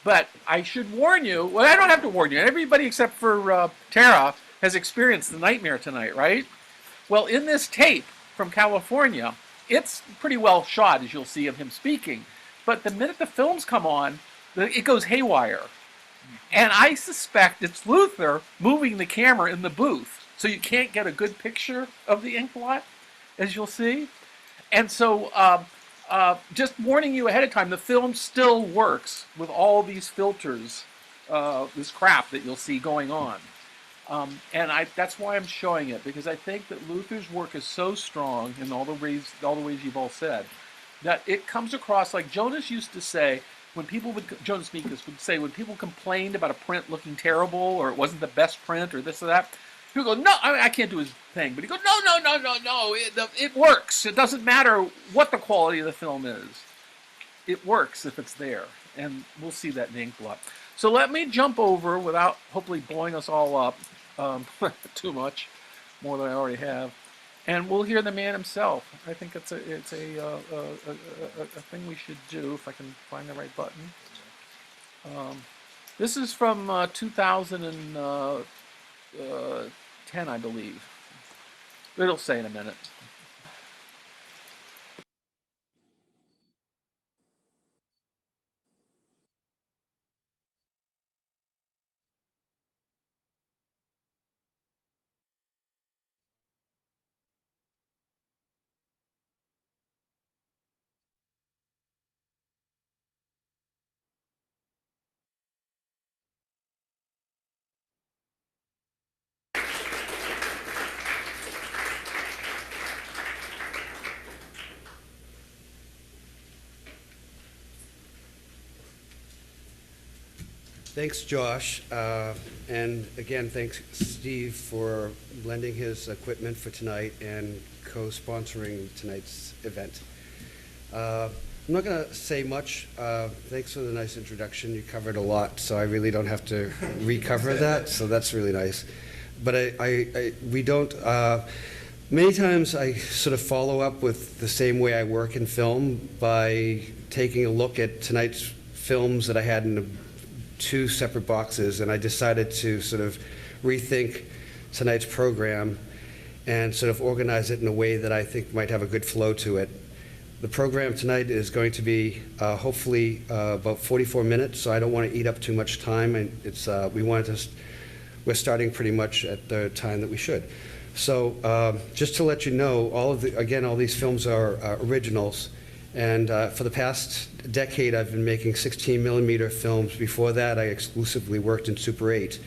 Speaker 1: But I should warn you. Well, I don't have to warn you. Everybody except for Tara has experienced the nightmare tonight, right? Well, in this tape from California, it's pretty well shot, as you'll see, of him speaking. But the minute the films come on, it goes haywire. And I suspect it's Luther moving the camera in the booth, so you can't get a good picture of the ink blot, as you'll see. And so, just warning you ahead of time, the film still works with all these filters, this crap that you'll see going on. And that's why I'm showing it, because I think that Luther's work is so strong in all the ways you've all said, that it comes across like Jonas used to say, Jonas Mekas would say, when people complained about a print looking terrible, or it wasn't the best print, or this or that, he would go, no, I can't do his thing, but he goes, no, it works. It doesn't matter what the quality of the film is. It works if it's there, and we'll see that in the ink blot. So let me jump over, without hopefully blowing us all up too much, more than I already have, and we'll hear the man himself. I think it's a thing we should do, if I can find the right button. This is from 2010, I believe. It'll say in a minute.
Speaker 12: Thanks, Josh. And again, thanks, Steve, for lending his equipment for tonight and co-sponsoring tonight's event. I'm not going to say much. Thanks for the nice introduction. You covered a lot, so I really don't have to recover that, so that's really nice. But we don't, many times I sort of follow up with the same way I work in film by taking a look at tonight's films that I had in two separate boxes, and I decided to sort of rethink tonight's program and sort of organize it in a way that I think might have a good flow to it. The program tonight is going to be hopefully about 44 minutes, so I don't want to eat up too much time, and we're starting pretty much at the time that we should. So just to let you know, all these films are originals. And for the past decade, I've been making 16mm films. Before that, I exclusively worked in Super 8.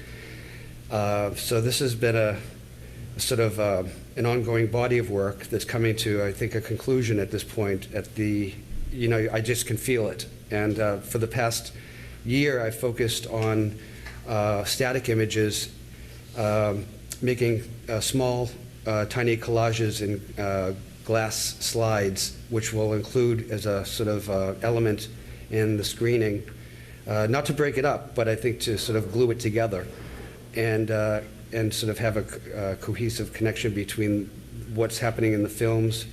Speaker 12: So this has been a sort of an ongoing body of work that's coming to, I think, a conclusion at this point. I just can feel it. And for the past year, I focused on static images, making small, tiny collages in glass slides, which will include as a sort of element in the screening, not to break it up, but I think to sort of glue it together and sort of have a cohesive connection between what's happening in the films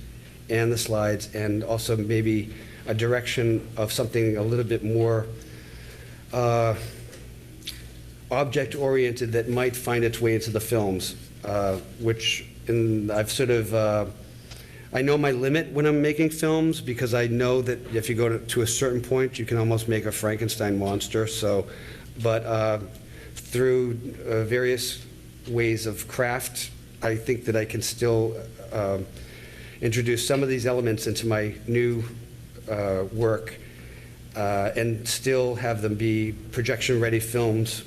Speaker 12: and the slides, and also maybe a direction of something a little bit more object-oriented that might find its way into the films, I've sort of I know my limit when I'm making films, because I know that if you go to a certain point, you can almost make a Frankenstein monster. But through various ways of craft, I think that I can still introduce some of these elements into my new work and still have them be projection-ready films,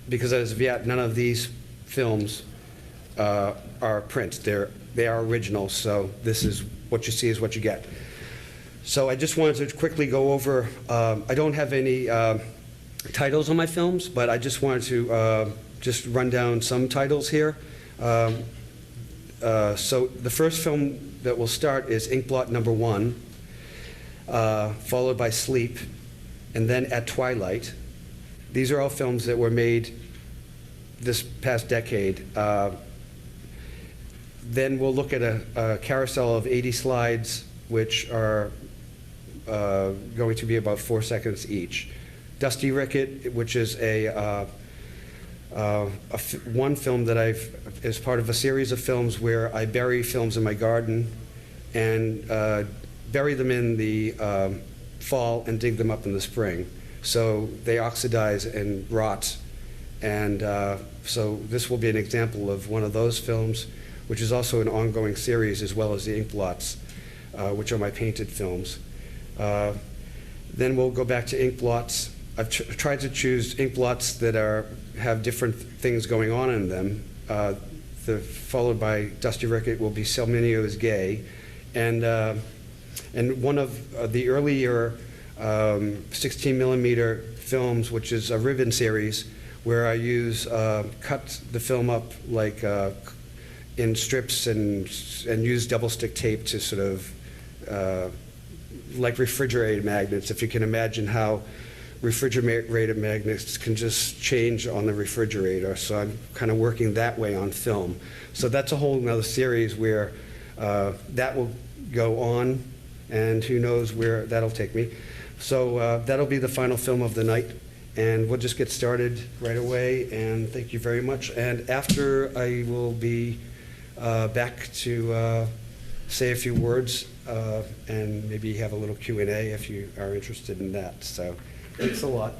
Speaker 12: because as of yet, none of these films are print. They are originals, so this is what you see is what you get. So I just wanted to quickly go over, I don't have any titles on my films, but I just wanted to just run down some titles here. So the first film that will start is Inkblot number 1, followed by Sleep, and then At Twilight. These are all films that were made this past decade. Then we'll look at a carousel of 80 slides, which are going to be about 4 seconds each. Dusty Ricket, which is one film that is part of a series of films where I bury films in my garden, and bury them in the fall and dig them up in the spring. So they oxidize and rot. And so this will be an example of one of those films, which is also an ongoing series, as well as the ink blots, which are my painted films. Then we'll go back to ink blots. I've tried to choose ink blots that have different things going on in them. Followed by Dusty Rickett will be Selminio is Gay. And one of the earlier 16 millimeter films, which is a ribbon series, where I cut the film up like in strips and use double stick tape to sort of like refrigerator magnets, if you can imagine how refrigerator magnets can just change on the refrigerator. So I'm kind of working that way on film. So that's a whole nother series where that will go on, and who knows where that'll take me. So that'll be the final film of the night, and we'll just get started right away, and thank you very much. And after, I will be back to say a few words and maybe have a little Q&A if you are interested in that. So thanks a lot.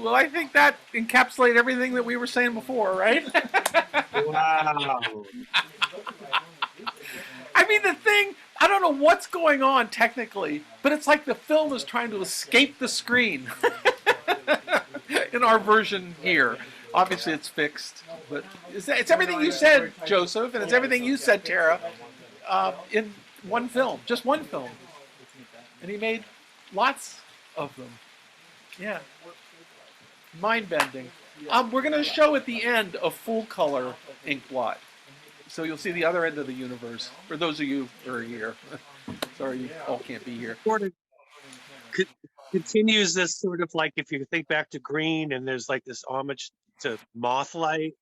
Speaker 1: Well, I think that encapsulates everything that we were saying before, right?
Speaker 11: Wow.
Speaker 1: I mean, the thing, I don't know what's going on technically, but it's like the film is trying to escape the screen in our version here. Obviously, it's fixed, but it's everything you said, Joseph, and it's everything you said, Tara, in one film, just one film. And he made lots of them. Yeah. Mind-bending. We're going to show at the end a full-color ink blot. So you'll see the other end of the universe, for those of you who are here. Sorry, you all can't be here.
Speaker 11: Continues this sort of like, if you think back to Green and there's like this homage to Mothlight,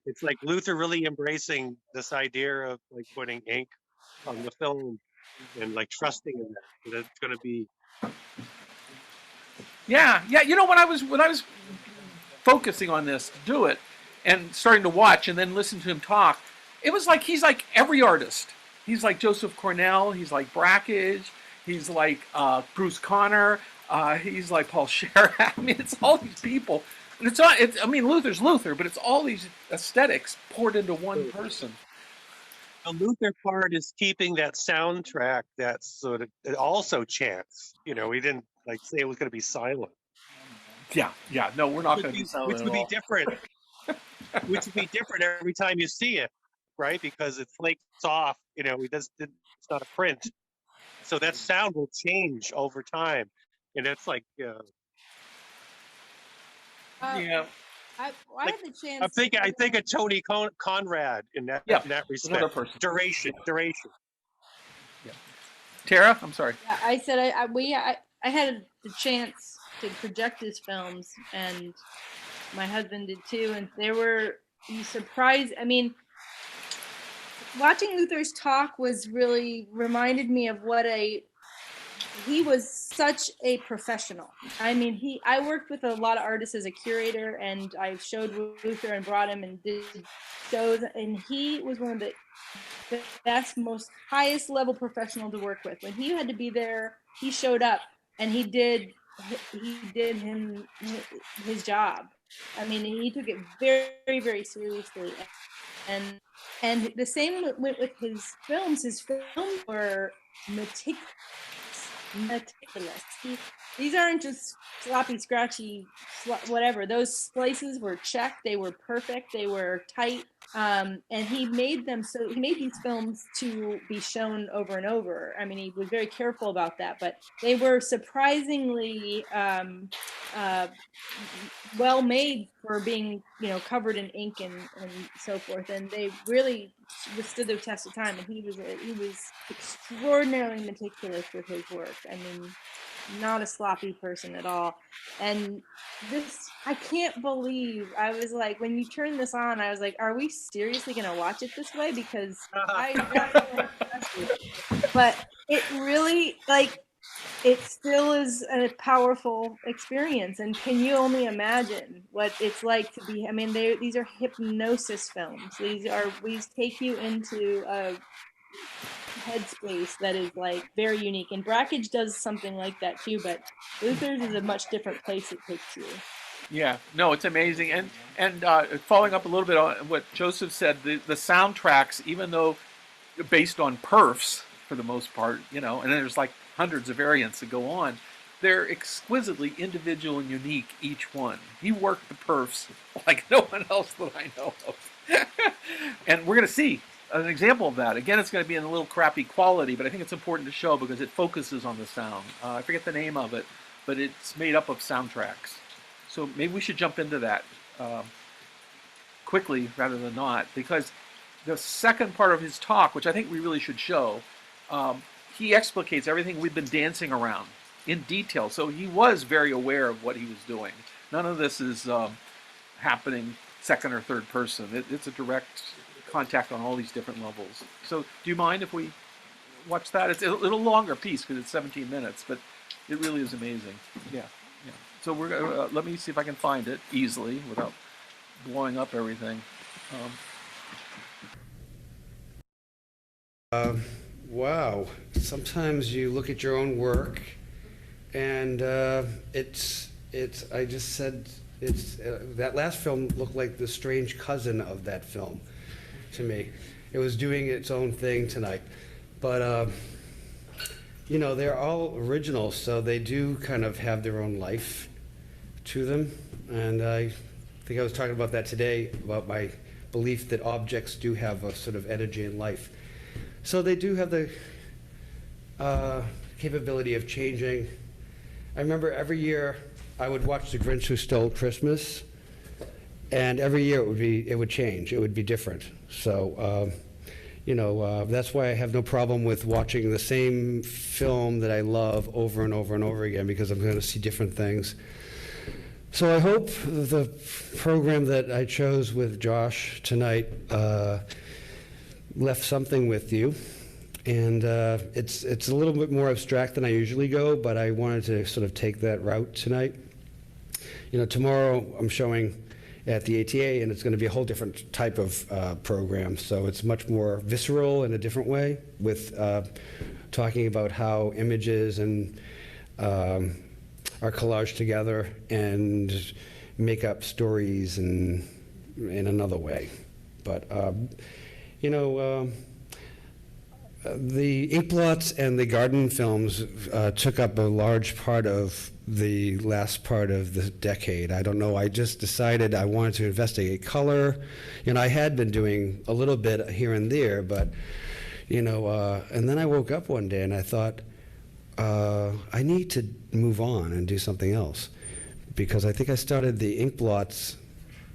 Speaker 11: it's like Luther really embracing this idea of like putting ink on the film and like trusting in that it's going to be.
Speaker 1: Yeah. You know, when I was focusing on this to do it and starting to watch and then listen to him talk, it was like he's like every artist. He's like Joseph Cornell. He's like Brakhage. He's like Bruce Conner. He's like Paul Scherr. I mean, it's all these people. And it's not. I mean, Luther's Luther, but it's all these aesthetics poured into one person.
Speaker 11: The Luther part is keeping that soundtrack that's sort of also chants. You know, he didn't like say it was going to be silent.
Speaker 1: Yeah. No, we're not going to be silent.
Speaker 11: Which would be different. Which would be different every time you see it, right? Because it flakes off. You know, it's not a print, so that sound will change over time, and that's like. Yeah.
Speaker 5: I had the chance.
Speaker 11: I think of Tony Conrad in that respect.
Speaker 1: Another person.
Speaker 11: Duration.
Speaker 1: Yeah. Tara, I'm sorry.
Speaker 5: Yeah, I said I had the chance to project his films, and my husband did too, and they were surprised. I mean, watching Luther's talk was really reminded me of he was such a professional. I mean, I worked with a lot of artists as a curator, and I showed Luther and brought him and did shows, and he was one of the best, most highest level professional to work with. When he had to be there, he showed up and he did his job. I mean, he took it very, very seriously. And the same went with his films. His films were meticulous. These aren't just sloppy, scratchy, whatever. Those slices were checked. They were perfect. They were tight. And he made these films to be shown over and over. I mean, he was very careful about that, but they were surprisingly well made for being, covered in ink and so forth. And they really withstood the test of time. And he was extraordinarily meticulous with his work. I mean, not a sloppy person at all. And I can't believe, I was like, when you turn this on, I was like, are we seriously going to watch it this way? Because but it really, it still is a powerful experience. And can you only imagine what it's like to be, I mean, these are hypnosis films. These take you into a headspace that is very unique, and Brakhage does something like that too, but Luther's is a much different place it takes you.
Speaker 1: Yeah, no, it's amazing. And following up a little bit on what Joseph said, the soundtracks, even though based on perfs for the most part, and then there's hundreds of variants that go on, they're exquisitely individual and unique, each one. He worked the perfs like no one else that I know of. And we're going to see an example of that. Again, it's going to be in a little crappy quality, but I think it's important to show because it focuses on the sound. I forget the name of it, but it's made up of soundtracks. So maybe we should jump into that quickly rather than not, because the second part of his talk, which I think we really should show, he explicates everything we've been dancing around in detail. So he was very aware of what he was doing. None of this is happening second or third person. It's a direct contact on all these different levels. So do you mind if we watch that? It's a little longer piece because it's 17 minutes, but it really is amazing. Yeah. So we're gonna, let me see if I can find it easily without blowing up everything.
Speaker 12: Wow. Sometimes you look at your own work and it's I just said, that last film looked like the strange cousin of that film to me. It was doing its own thing tonight. But, you know, they're all original, so they do kind of have their own life to them. And I think I was talking about that today, about my belief that objects do have a sort of energy and life. So they do have the capability of changing. I remember every year I would watch The Grinch Who Stole Christmas, and every year it would change. It would be different. So, you know, that's why I have no problem with watching the same film that I love over and over and over again, because I'm going to see different things. So I hope the program that I chose with Josh tonight left something with you. And it's a little bit more abstract than I usually go, but I wanted to sort of take that route tonight. You know, tomorrow I'm showing at the ATA, and it's going to be a whole different type of program. So it's much more visceral in a different way, with talking about how images and are collaged together and make up stories in another way. But, you know, the inkblots and the garden films took up a large part of the last part of the decade. I don't know, I just decided I wanted to investigate color. You know, I had been doing a little bit here and there, but, you know, and then I woke up one day and I thought, I need to move on and do something else. Because I think I started the inkblots,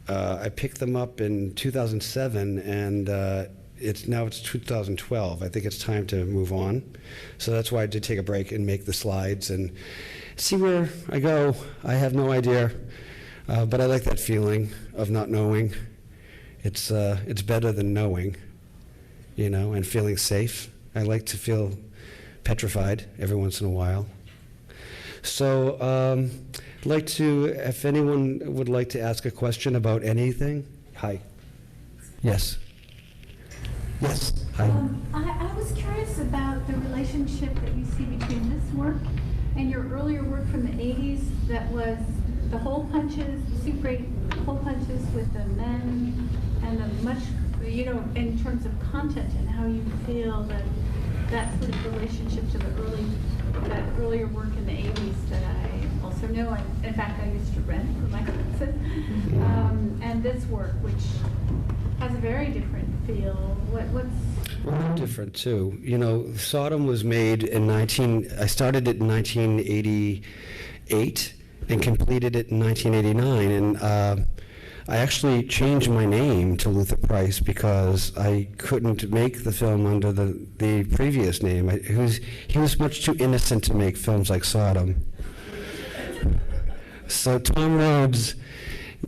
Speaker 12: I picked them up in 2007, and it's 2012. I think it's time to move on. So that's why I did take a break and make the slides and see where I go. I have no idea, but I like that feeling of not knowing. It's better than knowing, you know, and feeling safe. I like to feel petrified every once in a while. So I'd like to, if anyone would like to ask a question about anything. Hi. Yes. Yes. Hi.
Speaker 13: I was curious about the relationship that you see between this work and your earlier work from the 80s that was the hole punches, the super 8 hole punches with the men, and the much, you know, in terms of content and how you feel that sort of relationship to that earlier work in the 80s that I also know. In fact, I used to rent for my classes. And this work, which has a very different feel. What's
Speaker 12: different too. You know, Sodom was made in I started it in 1988 and completed it in 1989. And I actually changed my name to Luther Price because I couldn't make the film under the previous name. He was much too innocent to make films like Sodom. So Tom Rhodes,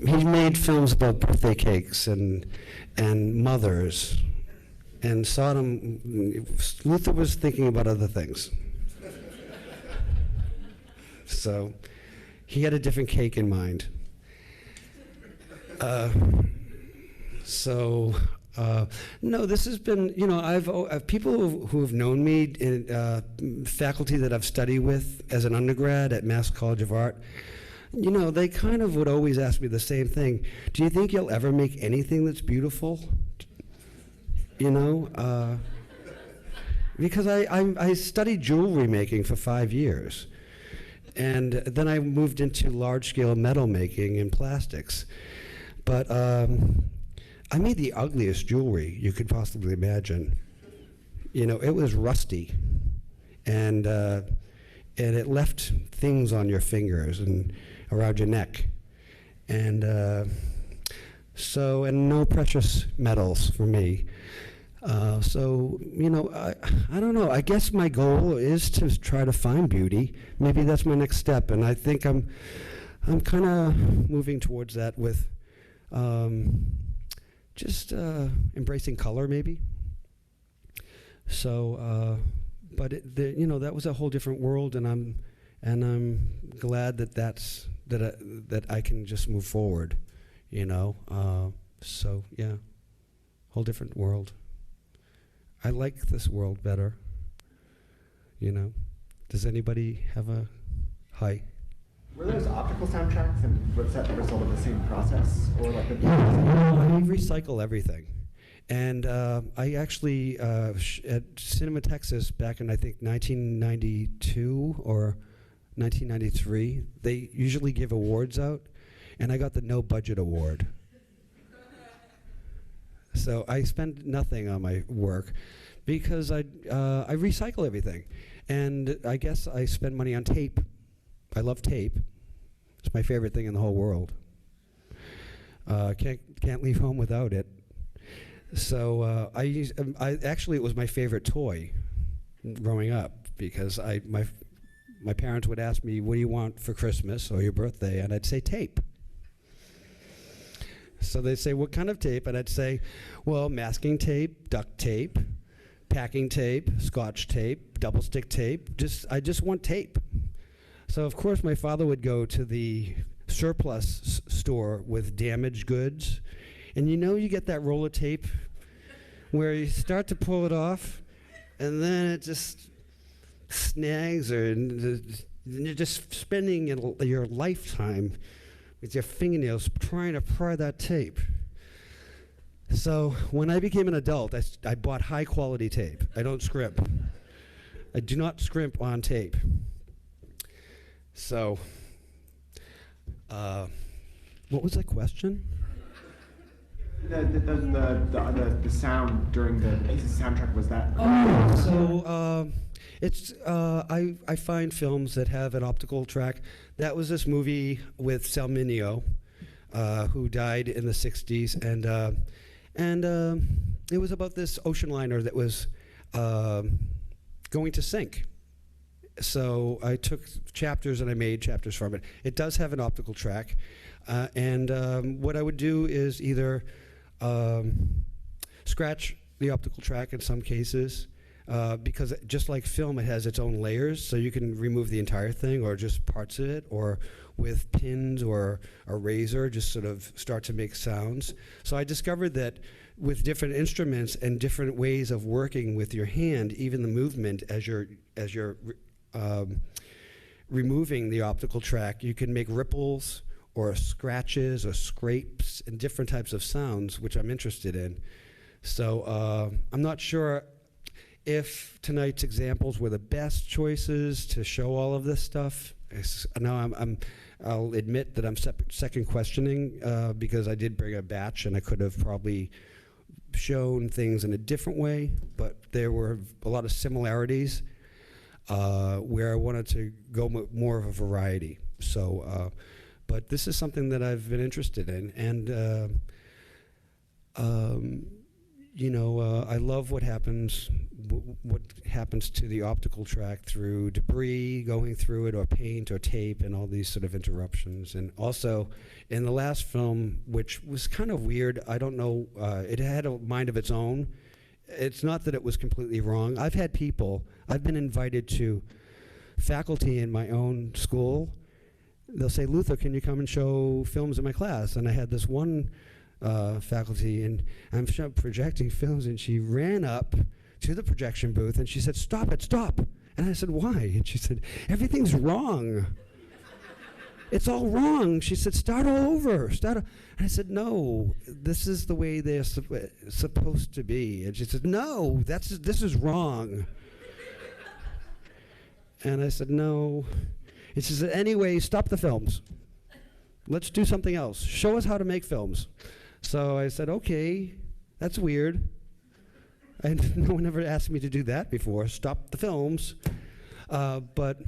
Speaker 12: he made films about birthday cakes and mothers. And Sodom, Luther was thinking about other things. So he had a different cake in mind. No, this has been, you know, I've people who have known me, in faculty that I've studied with as an undergrad at Mass College of Art, you know, they kind of would always ask me the same thing. Do you think you'll ever make anything that's beautiful? You know, because I studied jewelry making for 5 years. And then I moved into large-scale metal making and plastics. But I made the ugliest jewelry you could possibly imagine. You know, it was rusty. And it left things on your fingers and around your neck. And and no precious metals for me. So, you know, I don't know. I guess my goal is to try to find beauty. Maybe that's my next step, and I think I'm kind of moving towards that with just embracing color, maybe. So, but you know, that was a whole different world, and I'm glad that I can just move forward. You know, so yeah, whole different world. I like this world better, you know. Does anybody have a hi?
Speaker 14: Were those optical soundtracks, and was that the result of the same process, or like a?
Speaker 12: I recycle everything. And I actually, at Cinema Texas back in, I think, 1992 or 1993, they usually give awards out, and I got the no budget award. So I spend nothing on my work because I recycle everything. And I guess I spend money on tape. I love tape. It's my favorite thing in the whole world. Can't leave home without it. So I actually, it was my favorite toy growing up because my parents would ask me, what do you want for Christmas or your birthday? And I'd say tape. So they'd say, what kind of tape? And I'd say, well, masking tape, duct tape, packing tape, scotch tape, double stick tape. I just want tape. So of course my father would go to the surplus store with damaged goods. And you get that roll of tape where you start to pull it off and then it just snags, and you're just spending your lifetime with your fingernails trying to pry that tape. So when I became an adult, I bought high quality tape. I don't scrimp. I do not scrimp on tape. So, what was the question?
Speaker 14: The sound during the soundtrack, was that?
Speaker 12: I find films that have an optical track. That was this movie with Sal Mineo, who died in the 60s, and it was about this ocean liner that was going to sink. So I took chapters and I made chapters from it. It does have an optical track, and what I would do is either scratch the optical track in some cases, because just like film, it has its own layers, so you can remove the entire thing or just parts of it, or with pins or a razor, just sort of start to make sounds. So I discovered that with different instruments and different ways of working with your hand, even the movement as you're removing the optical track, you can make ripples or scratches or scrapes and different types of sounds, which I'm interested in. So I'm not sure if tonight's examples were the best choices to show all of this stuff. Now I'll admit that I'm second questioning because I did bring a batch and I could have probably shown things in a different way, but there were a lot of similarities where I wanted to go more of a variety. So, but this is something that I've been interested in, and I love what happens to the optical track through debris going through it, or paint or tape, and all these sort of interruptions. And also, in the last film, which was kind of weird, I don't know, it had a mind of its own. It's not that it was completely wrong. I've been invited to faculty in my own school. They'll say, Luther, can you come and show films in my class? And I had this one faculty, and I'm projecting films, and she ran up to the projection booth and she said, stop it, stop. And I said, why? And she said, everything's wrong. It's all wrong. She said, start all over. And I said, no, this is the way they're supposed to be. And she said, no, this is wrong. And I said, no. And she said, anyway, stop the films. Let's do something else. Show us how to make films. So I said, okay, that's weird. And no one ever asked me to do that before. Stop the films. But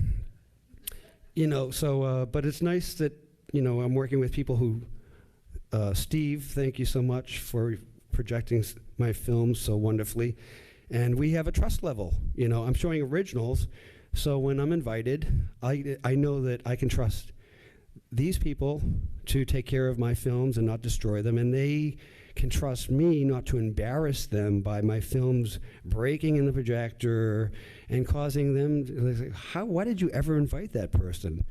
Speaker 12: it's nice that, I'm working with people who, Steve, thank you so much for projecting my films so wonderfully. And we have a trust level. I'm showing originals, so when I'm invited, I know that I can trust these people to take care of my films and not destroy them, and they can trust me not to embarrass them by my films breaking in the projector and causing them why did you ever invite that person?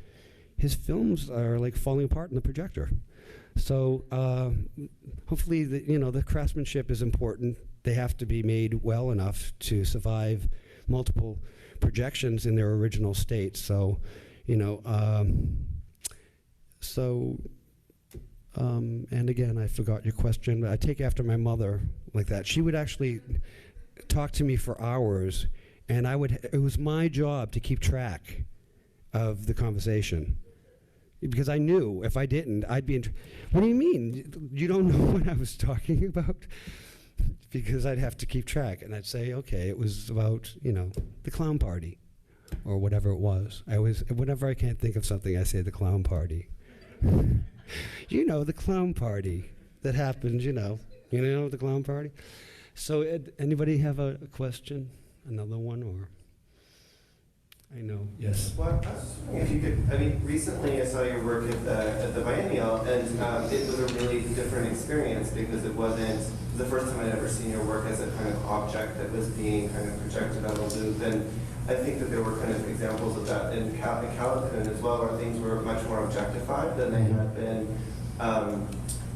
Speaker 12: His films are like falling apart in the projector. So hopefully the craftsmanship is important. They have to be made well enough to survive multiple projections in their original state. So So, and again, I forgot your question. I take after my mother like that. She would actually talk to me for hours, and it was my job to keep track of the conversation. Because I knew if I didn't, I'd be in. What do you mean? You don't know what I was talking about? Because I'd have to keep track, and I'd say, okay, it was about, the clown party, or whatever it was. Whenever I can't think of something, I say the clown party. The clown party that happened, the clown party. So, anybody have a question? Another one, or? I know, yes.
Speaker 15: Well, I was just wondering if you could, recently I saw your work at the Biennial, and it was a really different experience because it wasn't the first time I'd ever seen your work as a kind of object that was being kind of projected on a loop. And I think that there were kind of examples of that in Calicut as well, where things were much more objectified than they had been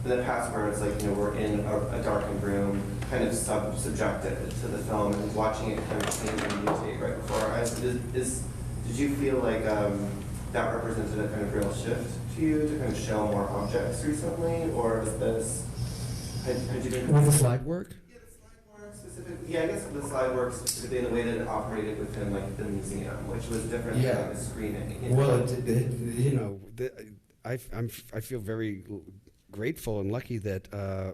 Speaker 15: in the past, where it's like, we're in a darkened room, kind of subjected to the film and watching it kind of change and mutate right before our eyes. Did you feel like that represented a kind of real shift to you to kind of show more objects recently, or is this? Had you been
Speaker 12: with the slide work?
Speaker 15: Yeah, the slide work specifically. Yeah, I guess the slide work specifically, the way that it operated within like the museum, which was different than the screening.
Speaker 12: Well, I feel very grateful and lucky that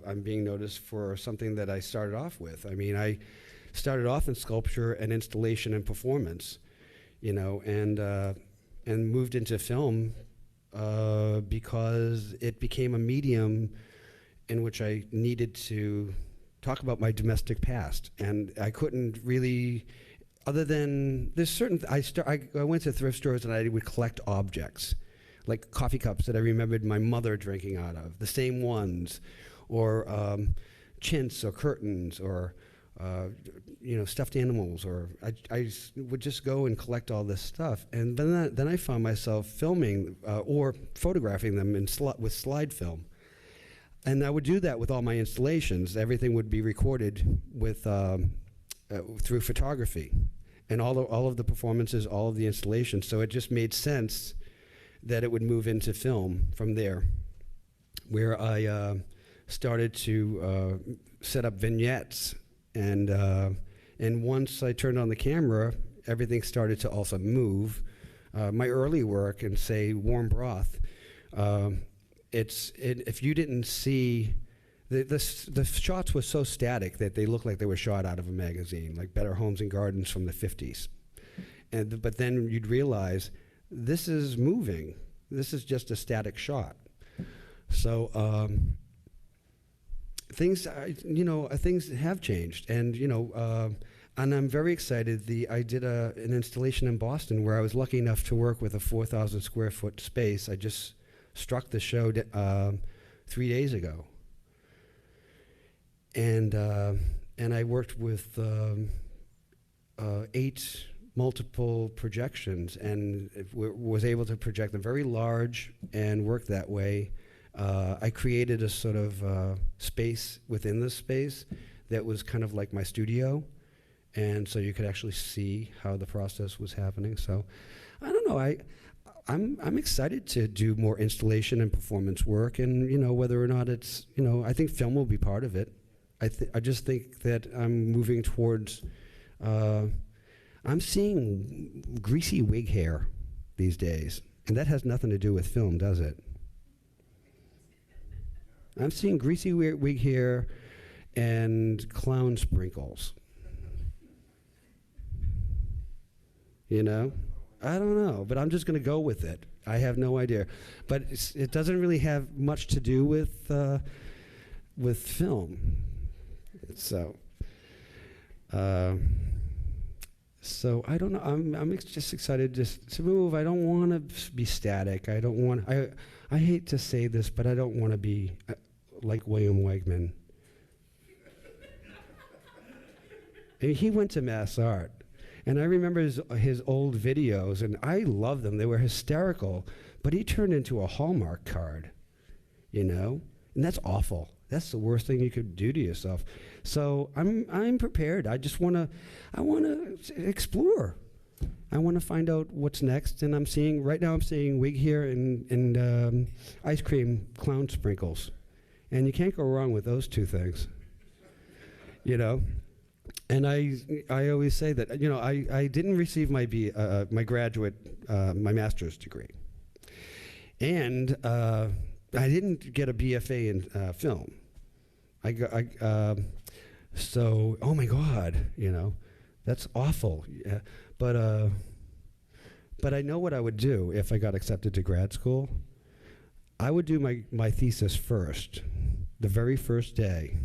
Speaker 12: I'm being noticed for something that I started off with. I started off in sculpture and installation and performance, and moved into film because it became a medium in which I needed to talk about my domestic past, and I couldn't really, other than there's certain. I went to thrift stores and I would collect objects, like coffee cups that I remembered my mother drinking out of, the same ones, or chintz or curtains, or stuffed animals, or I would just go and collect all this stuff, and then I found myself filming or photographing them with slide film, and I would do that with all my installations. Everything would be recorded with through photography, and all of the performances, all of the installations. So it just made sense that it would move into film from there, where I started to set up vignettes, and once I turned on the camera, everything started to also move. My early work, and say Warm Broth, if you didn't see, the shots were so static that they looked like they were shot out of a magazine, like Better Homes and Gardens from the 50s. But then you'd realize, this is moving. This is just a static shot. So things have changed, and I'm very excited. I did an installation in Boston where I was lucky enough to work with a 4,000 square foot space. I just struck the show 3 days ago, and I worked with 8 multiple projections, and was able to project them very large and work that way. I created a sort of space within the space that was kind of like my studio, and so you could actually see how the process was happening. So I don't know, I'm excited to do more installation and performance work, and whether or not it's, I think film will be part of it. I just think that I'm moving towards I'm seeing greasy wig hair these days, and that has nothing to do with film, does it? I'm seeing greasy wig hair and clown sprinkles. I don't know, but I'm just going to go with it. I have no idea, but it doesn't really have much to do with film. So I don't know. I'm just excited just to move. I don't want to be static. I don't want. I hate to say this, but I don't want to be like William Wegman. And he went to Mass Art, and I remember his old videos, and I loved them. They were hysterical, but he turned into a Hallmark card, and that's awful. That's the worst thing you could do to yourself. So I'm prepared. I want to explore. I want to find out what's next, and right now I'm seeing wig hair and ice cream clown sprinkles, and you can't go wrong with those two things, you know. And I always say that, you know, I didn't receive my my master's degree, and I didn't get a BFA in film. So, oh my God, you know, that's awful. Yeah. But I know what I would do if I got accepted to grad school. I would do my thesis first, the very first day.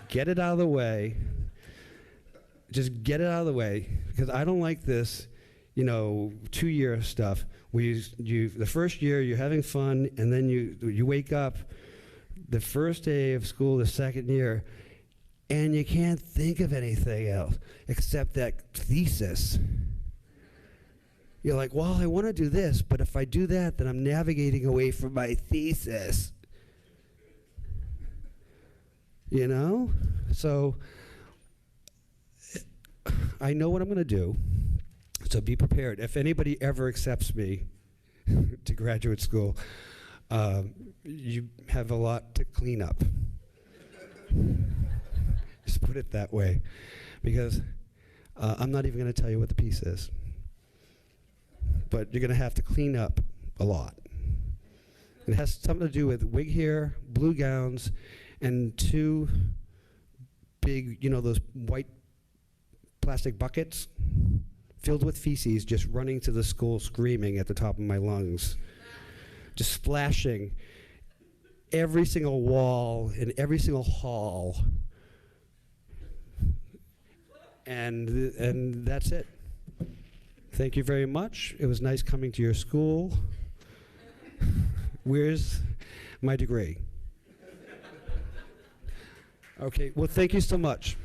Speaker 12: Get it out of the way. Just get it out of the way, because I don't like this, you know, 2-year stuff where you the first year you're having fun, and then you wake up the first day of school, the second year, and you can't think of anything else except that thesis. You're like, well, I want to do this, but if I do that, then I'm navigating away from my thesis. You know? So I know what I'm going to do, so be prepared. If anybody ever accepts me to graduate school, you have a lot to clean up. Just put it that way, because I'm not even going to tell you what the piece is, but you're going to have to clean up a lot. It has something to do with wig hair, blue gowns, and 2 big, you know, those white plastic buckets filled with feces, just running to the school screaming at the top of my lungs, just splashing every single wall in every single hall. And that's it. Thank you very much. It was nice coming to your school. Where's my degree? Okay, well, thank you so much.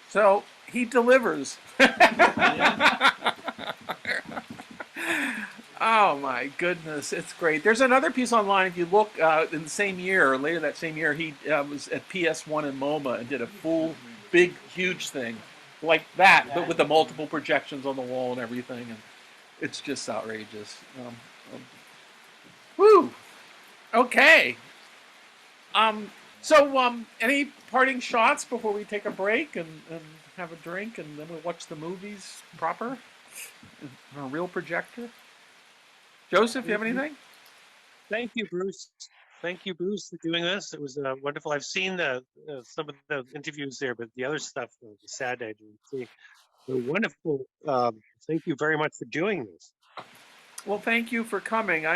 Speaker 1: So he delivers. Oh my goodness, it's great. There's another piece online. If you look in the same year, or later that same year, he was at PS1 in MoMA and did a full, big, huge thing like that, but with the multiple projections on the wall and everything, and it's just outrageous. Woo. Okay. So, any parting shots before we take a break and have a drink, and then we'll watch the movies proper on a real projector? Joseph, you have anything?
Speaker 11: Thank you, Bruce. Thank you, Bruce, for doing this. It was wonderful. I've seen some of the interviews there, but the other stuff was sad I didn't see. They're wonderful. Thank you very much for doing this.
Speaker 1: Well, thank you for coming.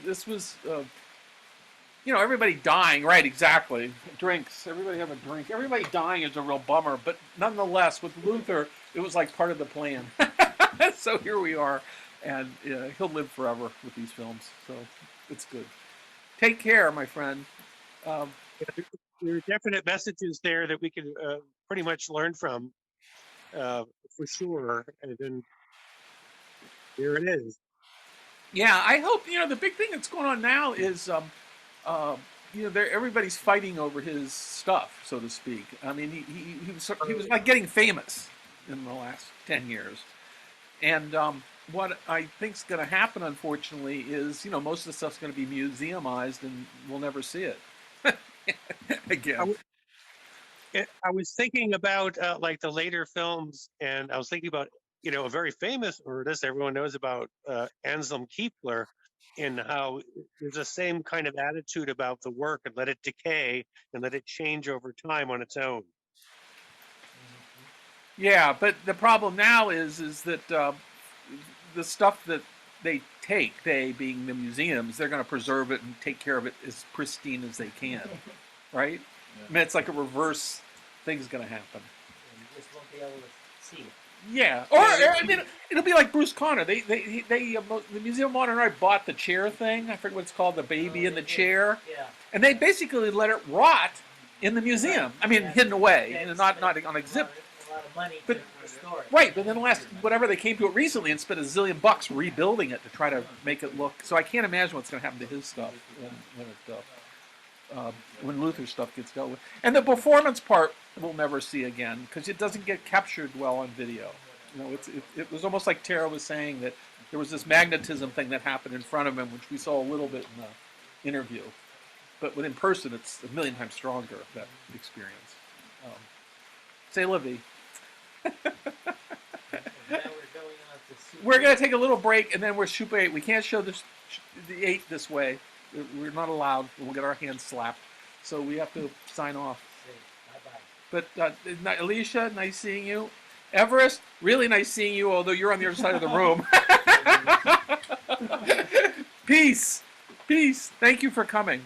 Speaker 1: This was. You know, everybody dying, right, exactly. Drinks, everybody have a drink. Everybody dying is a real bummer, but nonetheless, with Luther, it was like part of the plan. So here we are, and he'll live forever with these films, so it's good. Take care, my friend.
Speaker 11: There are definite messages there that we can pretty much learn from, for sure, and then here it is.
Speaker 1: Yeah, I hope, you know, the big thing that's going on now is... you know, everybody's fighting over his stuff, so to speak. I mean, he was like getting famous in the last 10 years, and what I think's going to happen, unfortunately, is most of the stuff's going to be museumized, and we'll never see it again.
Speaker 11: I was thinking about like the later films, and I was thinking about a very famous artist everyone knows about, Anselm Kiefer, and how there's the same kind of attitude about the work, and let it decay and let it change over time on its own.
Speaker 1: Yeah, but the problem now is that the stuff that they take, they being the museums, they're going to preserve it and take care of it as pristine as they can, right?
Speaker 2: Yeah.
Speaker 1: I mean, it's like a reverse thing's going to happen.
Speaker 2: You just won't be able to see it.
Speaker 1: Yeah, or I mean, it'll be like Bruce Conner. They the Museum of Modern Art bought the chair thing. I forget what it's called, the baby in the chair.
Speaker 2: Yeah.
Speaker 1: And they basically let it rot in the museum. I mean, hidden away, not on exhibit.
Speaker 2: A lot of money to restore it.
Speaker 1: Right, but then whatever they came to it recently and spent $1 zillion rebuilding it to try to make it look. So I can't imagine what's going to happen to his stuff when Luther's stuff gets dealt with. And the performance part we'll never see again because it doesn't get captured well on video. It was almost like Tara was saying that there was this magnetism thing that happened in front of him, which we saw a little bit in the interview. But in person, it's 1,000,000 times stronger, that experience. Say, Livy. We're going to take a little break, and then we're Super 8. We can't show the 8 this way. We're not allowed. We'll get our hands slapped. So we have to sign off. But Alicia, nice seeing you. Everest, really nice seeing you, although you're on the other side of the room. Peace. Peace. Thank you for coming.